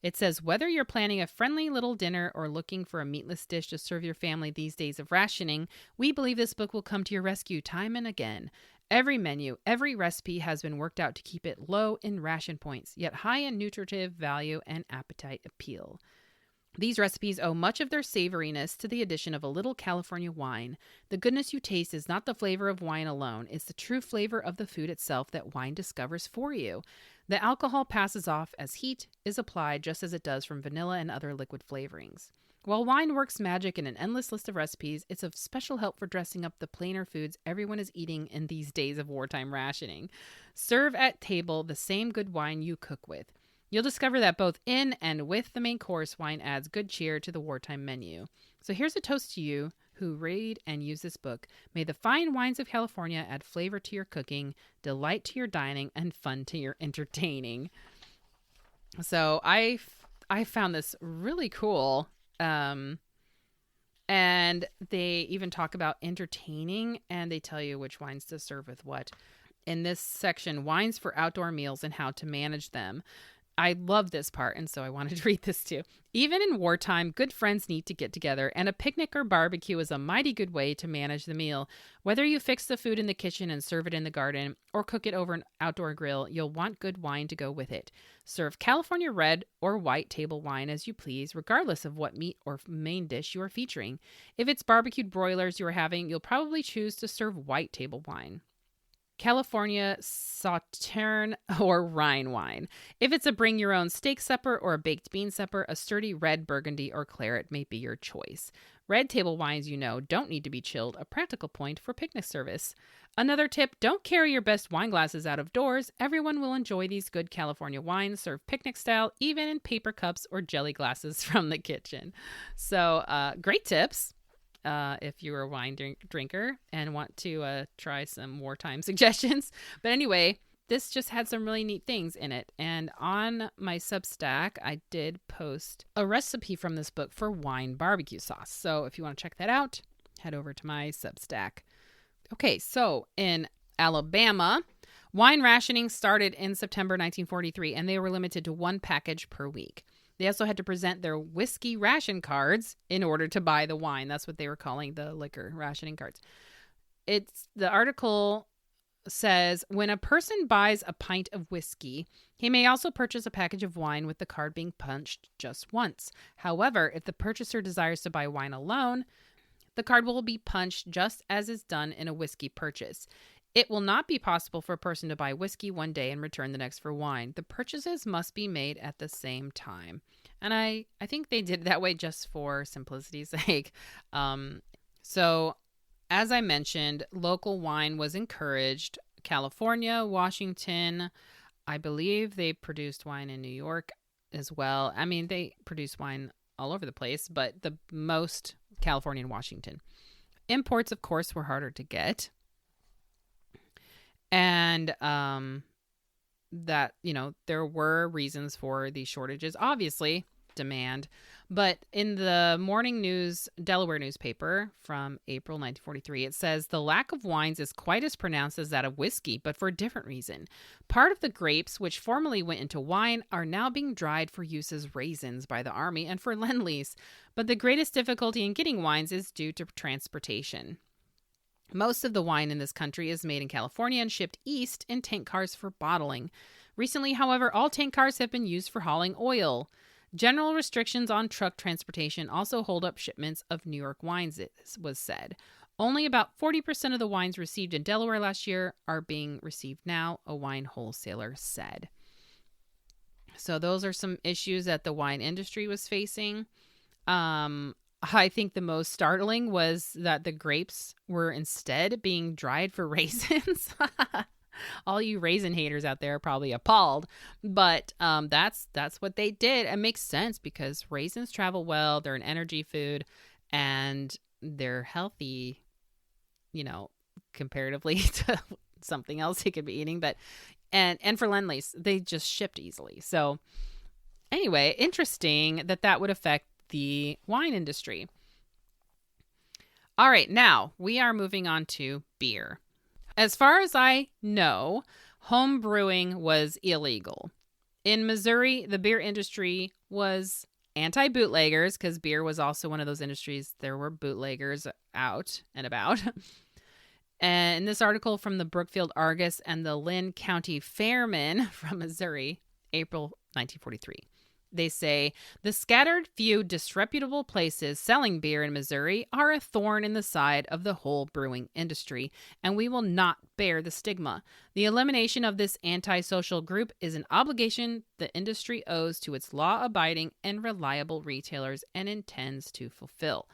It says, whether you're planning a friendly little dinner or looking for a meatless dish to serve your family these days of rationing, we believe this book will come to your rescue time and again. Every menu, every recipe has been worked out to keep it low in ration points, yet high in nutritive value and appetite appeal. These recipes owe much of their savoriness to the addition of a little California wine. The goodness you taste is not the flavor of wine alone. It's the true flavor of the food itself that wine discovers for you. The alcohol passes off as heat is applied, just as it does from vanilla and other liquid flavorings. While wine works magic in an endless list of recipes, it's of special help for dressing up the plainer foods everyone is eating in these days of wartime rationing. Serve at table the same good wine you cook with. You'll discover that both in and with the main course, wine adds good cheer to the wartime menu. So here's a toast to you who read and use this book. May the fine wines of California add flavor to your cooking, delight to your dining, and fun to your entertaining. So I found this really cool. And they even talk about entertaining, and they tell you which wines to serve with what. In this section, wines for outdoor meals and how to manage them. I love this part, and so I wanted to read this too. Even in wartime, good friends need to get together, and a picnic or barbecue is a mighty good way to manage the meal. Whether you fix the food in the kitchen and serve it in the garden, or cook it over an outdoor grill, you'll want good wine to go with it. Serve California red or white table wine as you please, regardless of what meat or main dish you are featuring. If it's barbecued broilers you are having, you'll probably choose to serve white table wine. California Sauterne or Rhine wine. If it's a bring your own steak supper or a baked bean supper, a sturdy red Burgundy or claret may be your choice. Red table wines, don't need to be chilled, a practical point for picnic service. Another tip, don't carry your best wine glasses out of doors. Everyone will enjoy these good California wines served picnic style, even in paper cups or jelly glasses from the kitchen. So great tips. If you're a wine drinker and want to try some wartime suggestions. But anyway, this just had some really neat things in it. And on my Substack, I did post a recipe from this book for wine barbecue sauce. So if you want to check that out, head over to my Substack. Okay, so in Alabama, wine rationing started in September 1943, and they were limited to one package per week. They also had to present their whiskey ration cards in order to buy the wine. That's what they were calling the liquor rationing cards. The article says, when a person buys a pint of whiskey, he may also purchase a package of wine with the card being punched just once. However, if the purchaser desires to buy wine alone, the card will be punched just as is done in a whiskey purchase. It will not be possible for a person to buy whiskey one day and return the next for wine. The purchases must be made at the same time. And I think they did it that way just for simplicity's sake. So as I mentioned, local wine was encouraged. California, Washington, I believe they produced wine in New York as well. I mean, they produced wine all over the place, but the most California and Washington. Imports, of course, were harder to get. And that, there were reasons for these shortages, obviously, demand. But in the Morning News Delaware newspaper from April 1943, it says the lack of wines is quite as pronounced as that of whiskey, but for a different reason. Part of the grapes, which formerly went into wine, are now being dried for use as raisins by the army and for lend-lease. But the greatest difficulty in getting wines is due to transportation. Most of the wine in this country is made in California and shipped east in tank cars for bottling. Recently, however, all tank cars have been used for hauling oil. General restrictions on truck transportation also hold up shipments of New York wines, it was said. Only about 40% of the wines received in Delaware last year are being received now, a wine wholesaler said. So those are some issues that the wine industry was facing. I think the most startling was that the grapes were instead being dried for raisins. All you raisin haters out there are probably appalled, but that's what they did. It makes sense because raisins travel well. They're an energy food, and they're healthy, comparatively to something else you could be eating. But and for lend-lease, they just shipped easily. So anyway, interesting that would affect the wine industry. All right, now we are moving on to beer. As far as I know, home brewing was illegal. In Missouri, the beer industry was anti-bootleggers because beer was also one of those industries. There were bootleggers out and about. And in this article from the Brookfield Argus and the Lynn County Fairman from Missouri, April 1943. they say, the scattered few disreputable places selling beer in Missouri are a thorn in the side of the whole brewing industry, and we will not bear the stigma. The elimination of this antisocial group is an obligation the industry owes to its law-abiding and reliable retailers and intends to fulfill.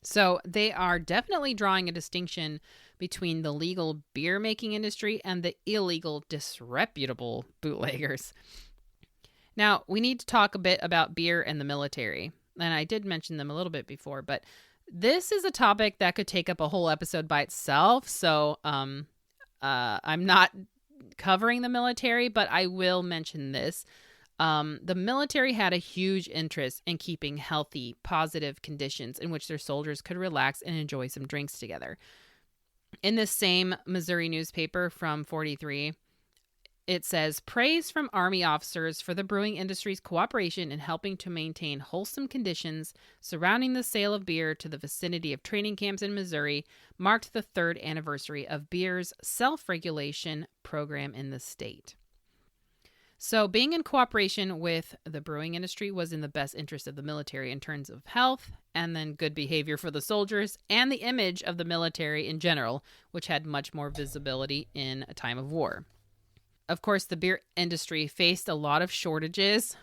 So they are definitely drawing a distinction between the legal beer-making industry and the illegal, disreputable bootleggers. Now, we need to talk a bit about beer and the military. And I did mention them a little bit before, but this is a topic that could take up a whole episode by itself. So I'm not covering the military, but I will mention this. The military had a huge interest in keeping healthy, positive conditions in which their soldiers could relax and enjoy some drinks together. In this same Missouri newspaper from 43, it says, praise from Army officers for the brewing industry's cooperation in helping to maintain wholesome conditions surrounding the sale of beer to the vicinity of training camps in Missouri marked the 3rd anniversary of beer's self-regulation program in the state. So being in cooperation with the brewing industry was in the best interest of the military in terms of health and then good behavior for the soldiers and the image of the military in general, which had much more visibility in a time of war. Of course, the beer industry faced a lot of shortages.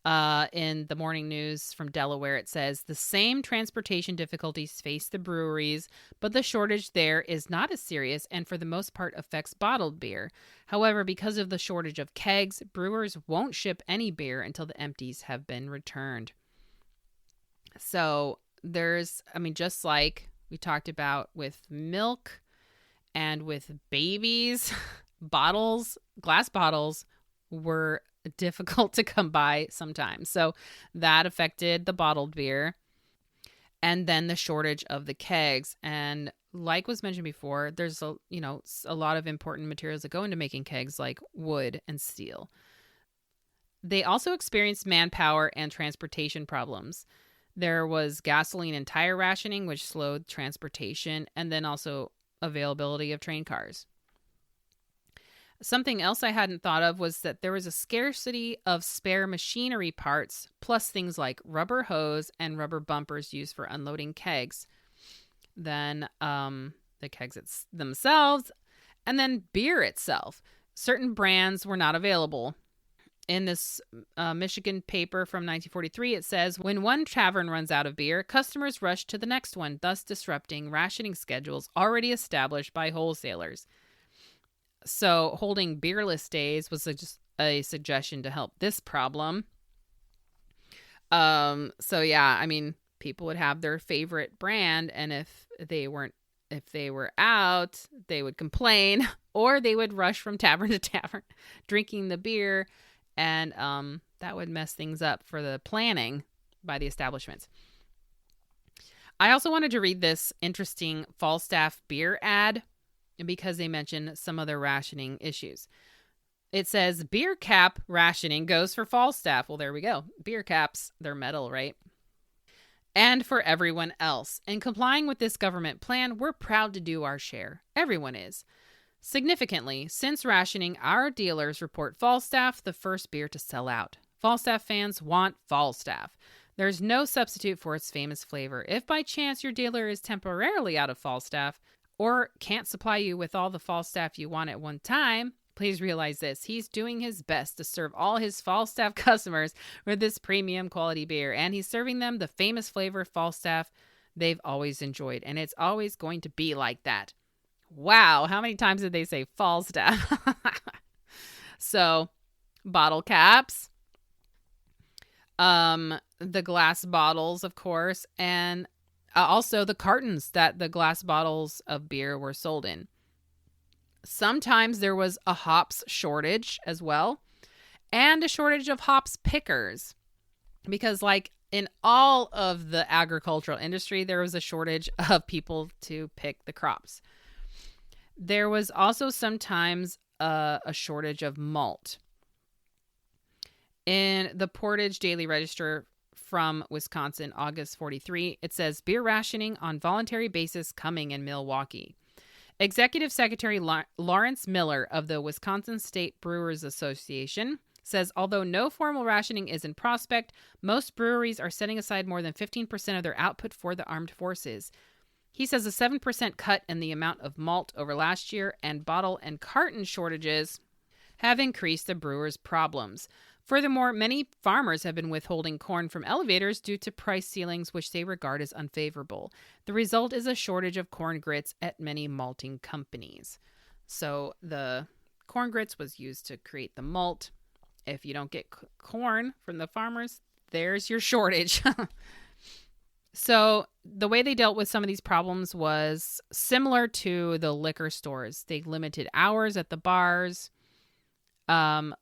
In the morning news from Delaware, it says, the same transportation difficulties face the breweries, but the shortage there is not as serious and for the most part affects bottled beer. However, because of the shortage of kegs, brewers won't ship any beer until the empties have been returned. So just like we talked about with milk and with babies, glass bottles were difficult to come by sometimes. So that affected the bottled beer. And then the shortage of the kegs. And like was mentioned before, there's a lot of important materials that go into making kegs, like wood and steel. They also experienced manpower and transportation problems. There was gasoline and tire rationing, which slowed transportation, and then also availability of train cars. Something else I hadn't thought of was that there was a scarcity of spare machinery parts, plus things like rubber hose and rubber bumpers used for unloading kegs. Then the kegs themselves, and then beer itself. Certain brands were not available. In this Michigan paper from 1943, it says, when one tavern runs out of beer, customers rush to the next one, thus disrupting rationing schedules already established by wholesalers. So holding beerless days was just a suggestion to help this problem. People would have their favorite brand, and if they were out, they would complain, or they would rush from tavern to tavern drinking the beer, and that would mess things up for the planning by the establishments. I also wanted to read this interesting Falstaff beer ad because they mention some other rationing issues. It says, beer cap rationing goes for Falstaff. Well, there we go. Beer caps, they're metal, right? And for everyone else. In complying with this government plan, we're proud to do our share. Everyone is. Significantly, since rationing, our dealers report Falstaff the first beer to sell out. Falstaff fans want Falstaff. There's no substitute for its famous flavor. If by chance your dealer is temporarily out of Falstaff, or can't supply you with all the Falstaff you want at one time, please realize this. He's doing his best to serve all his Falstaff customers with this premium quality beer, and he's serving them the famous flavor Falstaff they've always enjoyed, and it's always going to be like that. Wow, how many times did they say Falstaff? So, bottle caps, the glass bottles, of course, and also the cartons that the glass bottles of beer were sold in. Sometimes there was a hops shortage as well, and a shortage of hops pickers, because like in all of the agricultural industry, there was a shortage of people to pick the crops. There was also sometimes a shortage of malt. In the Portage Daily Register from Wisconsin, August 43, it says, beer rationing on voluntary basis coming in Milwaukee. Executive Secretary Lawrence Miller of the Wisconsin State Brewers Association Says, although no formal rationing is in prospect, most breweries are setting aside more than 15% of their output for the armed forces. He says a 7% cut in the amount of malt over last year and bottle and carton shortages have increased the brewers' problems. Furthermore, many farmers have been withholding corn from elevators due to price ceilings which they regard as unfavorable. The result is a shortage of corn grits at many malting companies. So the corn grits was used to create the malt. If you don't get corn from the farmers, there's your shortage. So the way they dealt with some of these problems was similar to the liquor stores. They limited hours at the bars,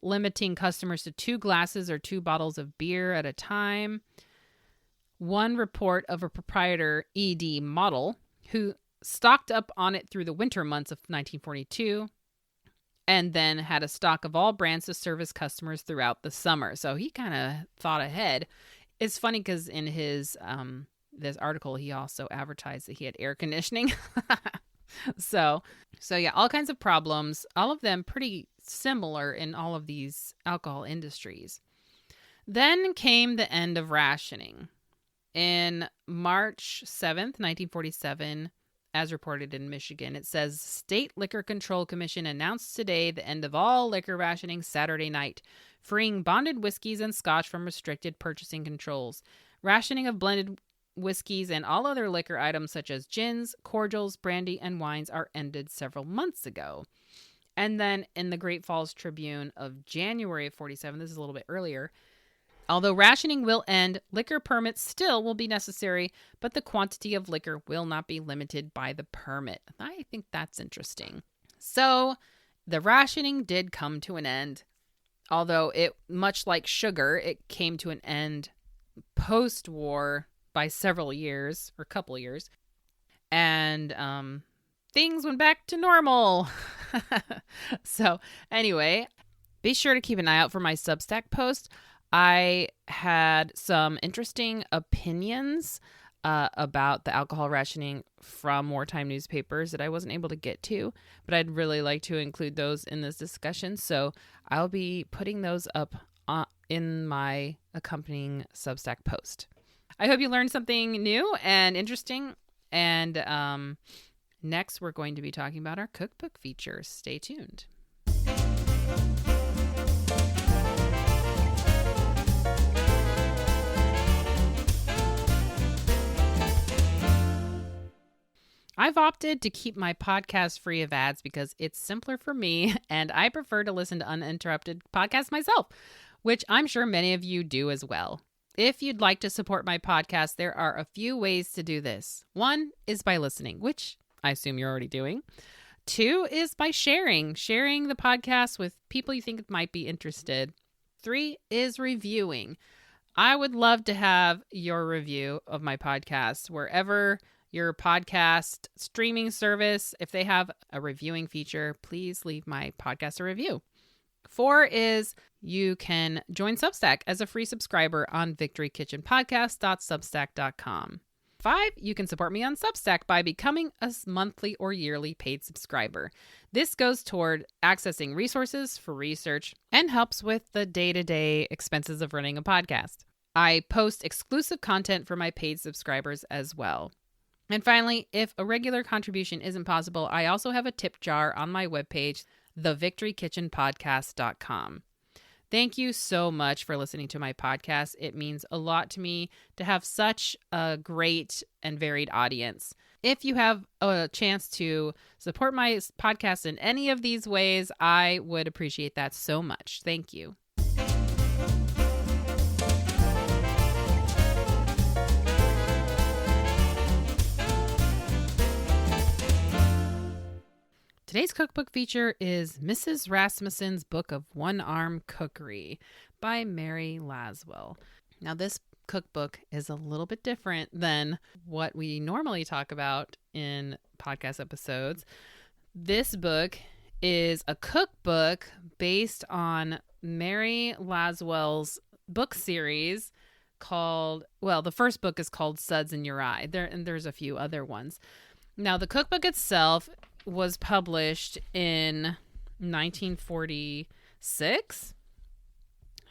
limiting customers to 2 glasses or 2 bottles of beer at a time. One report of a proprietor, E.D. Model, who stocked up on it through the winter months of 1942 and then had a stock of all brands to service customers throughout the summer. So he kind of thought ahead. It's funny because in his this article, he also advertised that he had air conditioning. So yeah, all kinds of problems, all of them pretty similar in all of these alcohol industries. Then came the end of rationing. In March 7th, 1947, as reported in Michigan, it says, State Liquor Control Commission announced today the end of all liquor rationing Saturday night, freeing bonded whiskeys and scotch from restricted purchasing controls. Rationing of blended whiskeys and all other liquor items such as gins, cordials, brandy, and wines are ended several months ago. And then in the Great Falls Tribune of January of 47, this is a little bit earlier, although rationing will end, liquor permits still will be necessary, but the quantity of liquor will not be limited by the permit. I think that's interesting. So the rationing did come to an end, although it, much like sugar, it came to an end post-war by several years, or a couple of years, and things went back to normal. So anyway, be sure to keep an eye out for my Substack post. I had some interesting opinions about the alcohol rationing from wartime newspapers that I wasn't able to get to, but I'd really like to include those in this discussion. So I'll be putting those up in my accompanying Substack post. I hope you learned something new and interesting. And next, we're going to be talking about our cookbook feature. Stay tuned. I've opted to keep my podcast free of ads because it's simpler for me and I prefer to listen to uninterrupted podcasts myself, which I'm sure many of you do as well. If you'd like to support my podcast, there are a few ways to do this. 1 is by listening, which I assume you're already doing. 2 is by sharing the podcast with people you think might be interested. 3 is reviewing. I would love to have your review of my podcast wherever your podcast streaming service. If they have a reviewing feature, please leave my podcast a review. 4 is you can join Substack as a free subscriber on victorykitchenpodcast.substack.com. 5, you can support me on Substack by becoming a monthly or yearly paid subscriber. This goes toward accessing resources for research and helps with the day-to-day expenses of running a podcast. I post exclusive content for my paid subscribers as well. And finally, if a regular contribution isn't possible, I also have a tip jar on my webpage, thevictorykitchenpodcast.com. Thank you so much for listening to my podcast. It means a lot to me to have such a great and varied audience. If you have a chance to support my podcast in any of these ways, I would appreciate that so much. Thank you. Today's cookbook feature is Mrs. Rasmussen's Book of One-Arm Cookery by Mary Laswell. Now, this cookbook is a little bit different than what we normally talk about in podcast episodes. This book is a cookbook based on Mary Laswell's book series called, well, the first book is called Suds in Your Eye. There's a few other ones. Now, the cookbook itself was published in 1946.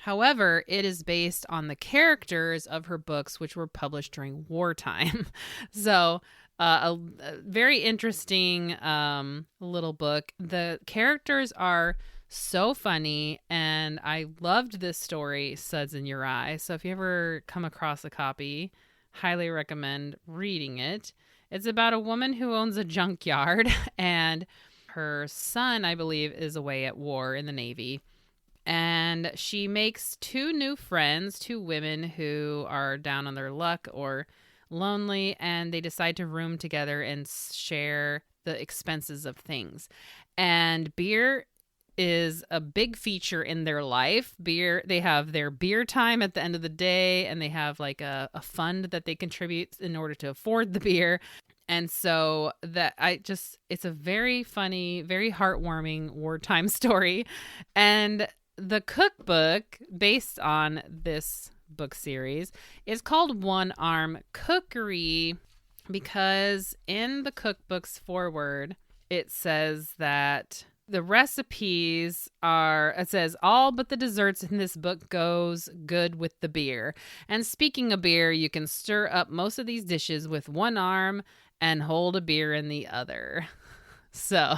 However, it is based on the characters of her books, which were published during wartime. So a very interesting little book. The characters are so funny, and I loved this story, Suds in Your Eye. So if you ever come across a copy, highly recommend reading it. It's about a woman who owns a junkyard, and her son, I believe, is away at war in the Navy. And she makes two new friends, two women who are down on their luck or lonely, and they decide to room together and share the expenses of things. And beer is a big feature in their life. They have their beer time at the end of the day, and they have like a fund that they contribute in order to afford the beer. And so it's a very funny, very heartwarming wartime story. And the cookbook based on this book series is called One Arm Cookery, because in the cookbook's foreword, it says that the recipes it says, all but the desserts in this book goes good with the beer. And speaking of beer, you can stir up most of these dishes with one arm and hold a beer in the other. So,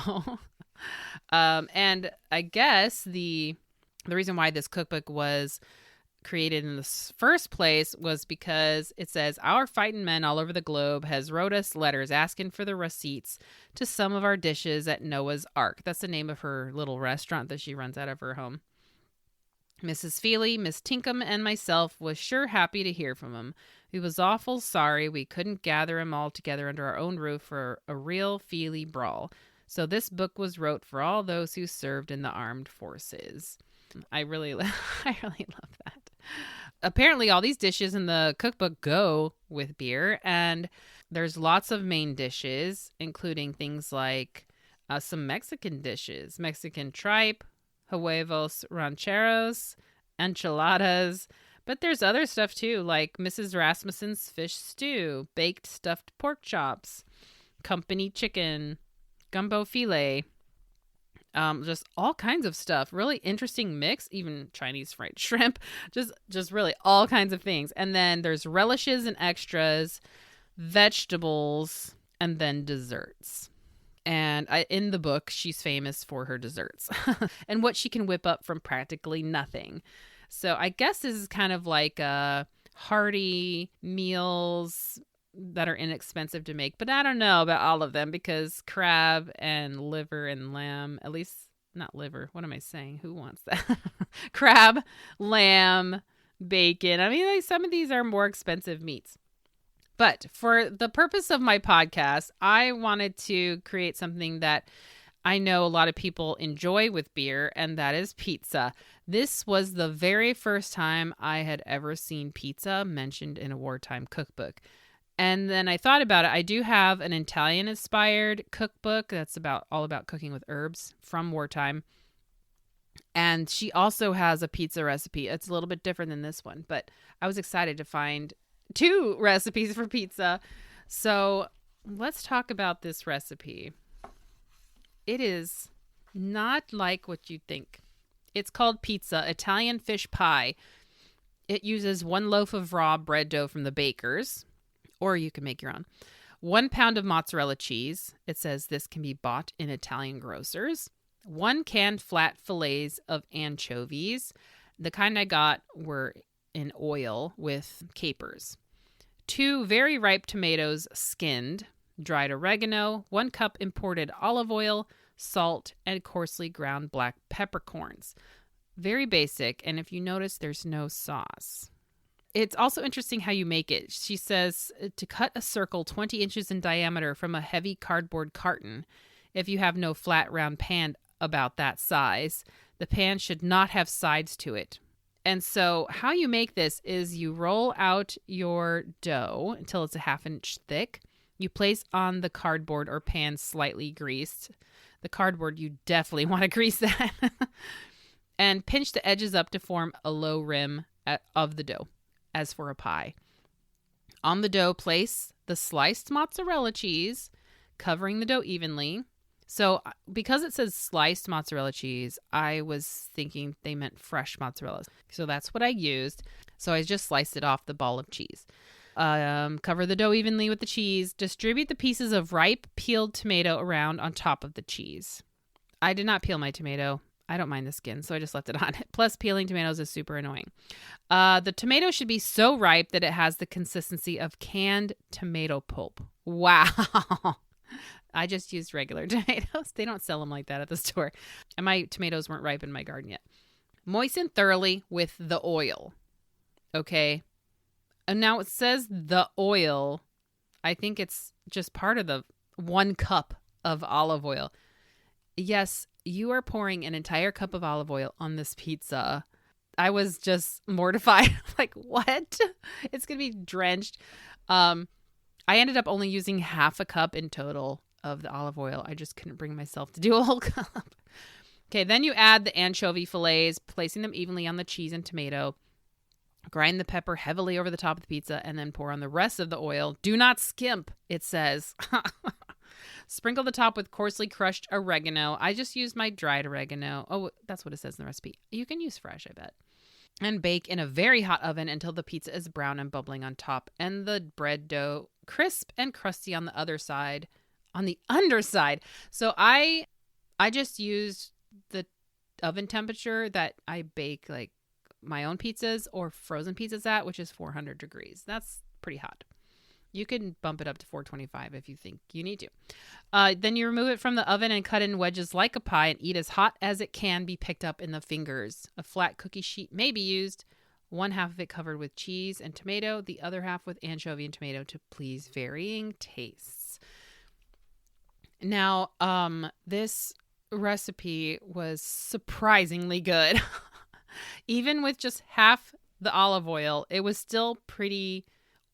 and I guess the reason why this cookbook was created in the first place was because it says, our fighting men all over the globe has wrote us letters asking for the receipts to some of our dishes at Noah's Ark. That's the name of her little restaurant that she runs out of her home. Mrs. Feely, Miss Tinkham, and myself was sure happy to hear from him. We was awful sorry we couldn't gather 'em all together under our own roof for a real Feely brawl. So this book was wrote for all those who served in the armed forces. I really love that. Apparently, all these dishes in the cookbook go with beer, and there's lots of main dishes, including things like some Mexican dishes, Mexican tripe, huevos rancheros, enchiladas. But there's other stuff too, like Mrs. Rasmussen's fish stew, baked stuffed pork chops, company chicken, gumbo filet. Just all kinds of stuff. Really interesting mix. Even Chinese fried shrimp. Just really all kinds of things. And then there's relishes and extras, vegetables, and then desserts. And in the book, she's famous for her desserts and what she can whip up from practically nothing. So I guess this is kind of like hearty meals that are inexpensive to make, but I don't know about all of them, because crab and liver and lamb, at least not liver. What am I saying? Who wants that? Crab, lamb, bacon. I mean, like, some of these are more expensive meats. But for the purpose of my podcast, I wanted to create something that I know a lot of people enjoy with beer, and that is pizza. This was the very first time I had ever seen pizza mentioned in a wartime cookbook. And then I thought about it. I do have an Italian-inspired cookbook that's all about cooking with herbs from wartime. And she also has a pizza recipe. It's a little bit different than this one, but I was excited to find two recipes for pizza. So let's talk about this recipe. It is not like what you'd think. It's called pizza, Italian fish pie. It uses 1 loaf of raw bread dough from the baker's, or you can make your own. 1 pound of mozzarella cheese. It says this can be bought in Italian grocers. 1 canned flat fillets of anchovies. The kind I got were in oil with capers. 2 very ripe tomatoes skinned. Dried oregano. 1 cup imported olive oil, salt, and coarsely ground black peppercorns. Very basic, and if you notice, there's no sauce. It's also interesting how you make it. She says to cut a circle 20 inches in diameter from a heavy cardboard carton. If you have no flat round pan about that size, the pan should not have sides to it. And so how you make this is you roll out your dough until it's a 1/2 inch thick. You place on the cardboard or pan slightly greased. The cardboard, you definitely want to grease that. And pinch the edges up to form a low rim of the dough, as for a pie. On the dough, place the sliced mozzarella cheese, covering the dough evenly. So because it says sliced mozzarella cheese, I was thinking they meant fresh mozzarella. So that's what I used. So I just sliced it off the ball of cheese. Cover the dough evenly with the cheese. Distribute the pieces of ripe peeled tomato around on top of the cheese. I did not peel my tomato. I don't mind the skin, so I just left it on. Plus, peeling tomatoes is super annoying. The tomato should be so ripe that it has the consistency of canned tomato pulp. Wow. I just used regular tomatoes. They don't sell them like that at the store. And my tomatoes weren't ripe in my garden yet. Moisten thoroughly with the oil. Okay. And now it says the oil. I think it's just part of the 1 cup of olive oil. Yes, you are pouring an entire cup of olive oil on this pizza. I was just mortified. Like, what? It's going to be drenched. I ended up only using half a cup in total of the olive oil. I just couldn't bring myself to do a whole cup. Okay, then you add the anchovy fillets, placing them evenly on the cheese and tomato. Grind the pepper heavily over the top of the pizza and then pour on the rest of the oil. Do not skimp, it says. Sprinkle the top with coarsely crushed oregano. I just used my dried oregano. Oh, that's what it says in the recipe. You can use fresh, I bet. And bake in a very hot oven until the pizza is brown and bubbling on top and the bread dough crisp and crusty on the other side, on the underside. So I just used the oven temperature that I bake like my own pizzas or frozen pizzas at, which is 400 degrees. That's pretty hot. You can bump it up to 425 if you think you need to. Then you remove it from the oven and cut in wedges like a pie and eat as hot as it can be picked up in the fingers. A flat cookie sheet may be used, 1/2 of it covered with cheese and tomato, the other half with anchovy and tomato to please varying tastes. Now, this recipe was surprisingly good. Even with just half the olive oil, it was still pretty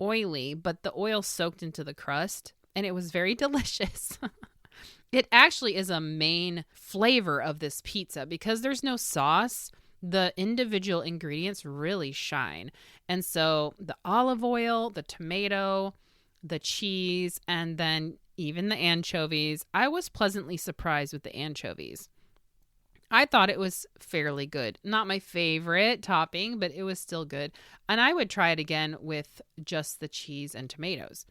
oily, but the oil soaked into the crust and it was very delicious. It actually is a main flavor of this pizza because there's no sauce. The individual ingredients really shine. And so the olive oil, the tomato, the cheese, and then even the anchovies. I was pleasantly surprised with the anchovies. I thought it was fairly good. Not my favorite topping, but it was still good. And I would try it again with just the cheese and tomatoes.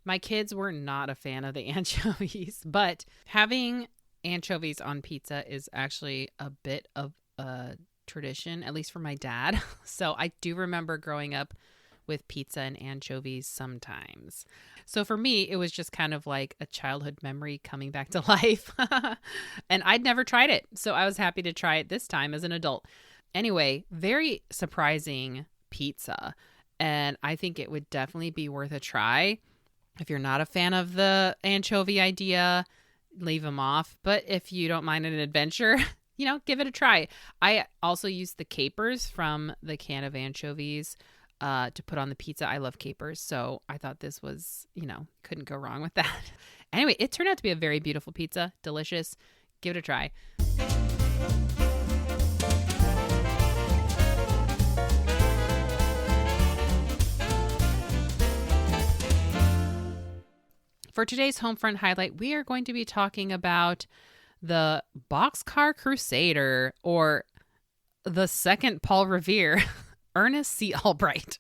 My kids were not a fan of the anchovies, but having anchovies on pizza is actually a bit of a tradition, at least for my dad. So I do remember growing up with pizza and anchovies sometimes. So for me, it was just kind of like a childhood memory coming back to life. And I'd never tried it. So I was happy to try it this time as an adult. Anyway, very surprising pizza. And I think it would definitely be worth a try. If you're not a fan of the anchovy idea, leave them off. But if you don't mind an adventure, give it a try. I also used the capers from the can of anchovies to put on the pizza. I love capers, so I thought this was, couldn't go wrong with that. Anyway, it turned out to be a very beautiful pizza. Delicious. Give it a try. For today's Homefront highlight, we are going to be talking about the Boxcar Crusader, or the second Paul Revere, Ernest C. Albright.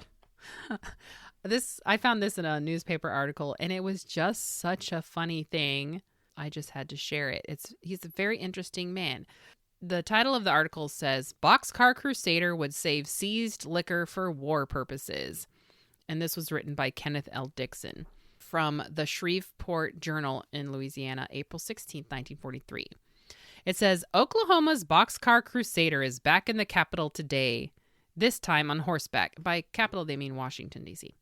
I found this in a newspaper article, and it was just such a funny thing. I just had to share it. He's a very interesting man. The title of the article says, Boxcar Crusader would save seized liquor for war purposes. And this was written by Kenneth L. Dixon from the Shreveport Journal in Louisiana, April 16, 1943. It says, Oklahoma's Boxcar Crusader is back in the capital today. This time on horseback. By capital, they mean Washington, D.C.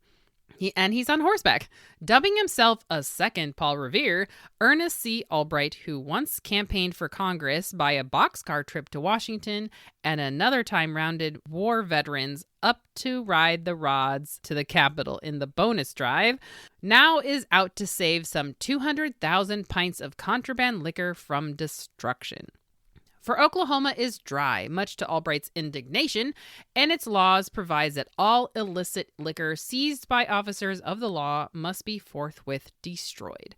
He's on horseback. Dubbing himself a second Paul Revere, Ernest C. Albright, who once campaigned for Congress by a boxcar trip to Washington and another time rounded war veterans up to ride the rods to the Capitol in the bonus drive, now is out to save some 200,000 pints of contraband liquor from destruction. For Oklahoma is dry, much to Albright's indignation, and its laws provides that all illicit liquor seized by officers of the law must be forthwith destroyed.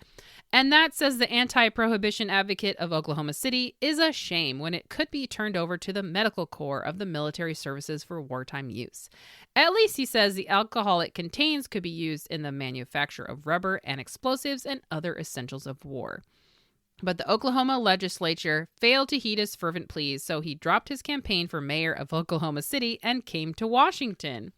And that, says the anti-prohibition advocate of Oklahoma City, is a shame when it could be turned over to the medical corps of the military services for wartime use. At least, he says, the alcohol it contains could be used in the manufacture of rubber and explosives and other essentials of war. But the Oklahoma legislature failed to heed his fervent pleas, so he dropped his campaign for mayor of Oklahoma City and came to Washington.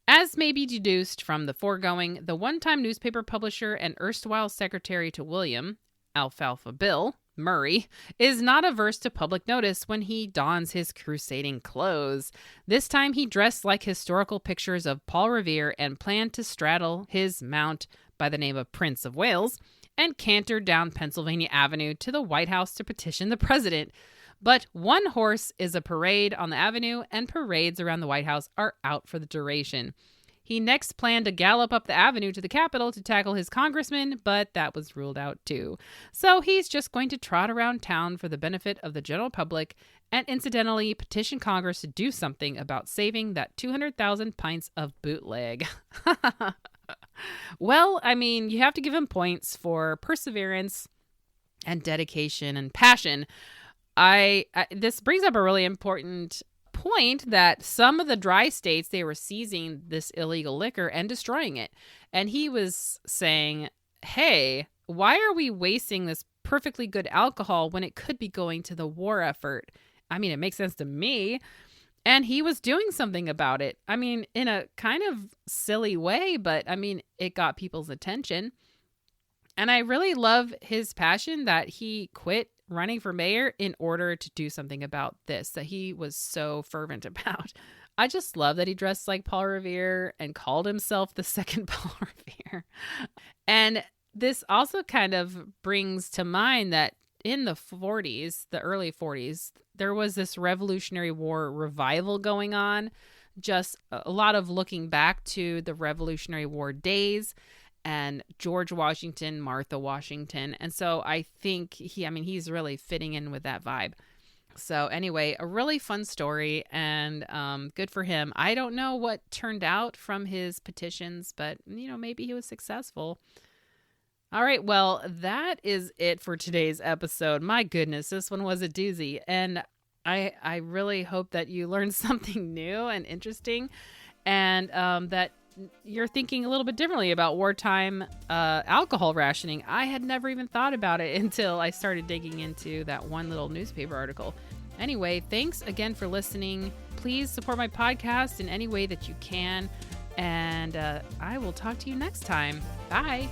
As may be deduced from the foregoing, the one-time newspaper publisher and erstwhile secretary to William, Alfalfa Bill, Murray, is not averse to public notice when he dons his crusading clothes. This time he dressed like historical pictures of Paul Revere and planned to straddle his mount by the name of Prince of Wales and cantered down Pennsylvania Avenue to the White House to petition the president. But one horse is a parade on the avenue, and parades around the White House are out for the duration. He next planned to gallop up the avenue to the Capitol to tackle his congressman, but that was ruled out too. So he's just going to trot around town for the benefit of the general public and incidentally petition Congress to do something about saving that 200,000 pints of bootleg. Well, I mean, you have to give him points for perseverance and dedication and passion. This brings up a really important point that some of the dry states, they were seizing this illegal liquor and destroying it. And he was saying, hey, why are we wasting this perfectly good alcohol when it could be going to the war effort? I mean, it makes sense to me. And he was doing something about it. I mean, in a kind of silly way, but I mean, it got people's attention. And I really love his passion that he quit running for mayor in order to do something about this, that he was so fervent about. I just love that he dressed like Paul Revere and called himself the second Paul Revere. And this also kind of brings to mind that in the 40s, the early 40s, there was this Revolutionary War revival going on, just a lot of looking back to the Revolutionary War days and George Washington, Martha Washington. And so I think he's really fitting in with that vibe. So anyway, a really fun story and good for him. I don't know what turned out from his petitions, but, maybe he was successful. All right, well, that is it for today's episode. My goodness, this one was a doozy. And I really hope that you learned something new and interesting and that you're thinking a little bit differently about wartime alcohol rationing. I had never even thought about it until I started digging into that one little newspaper article. Anyway, thanks again for listening. Please support my podcast in any way that you can. And I will talk to you next time. Bye.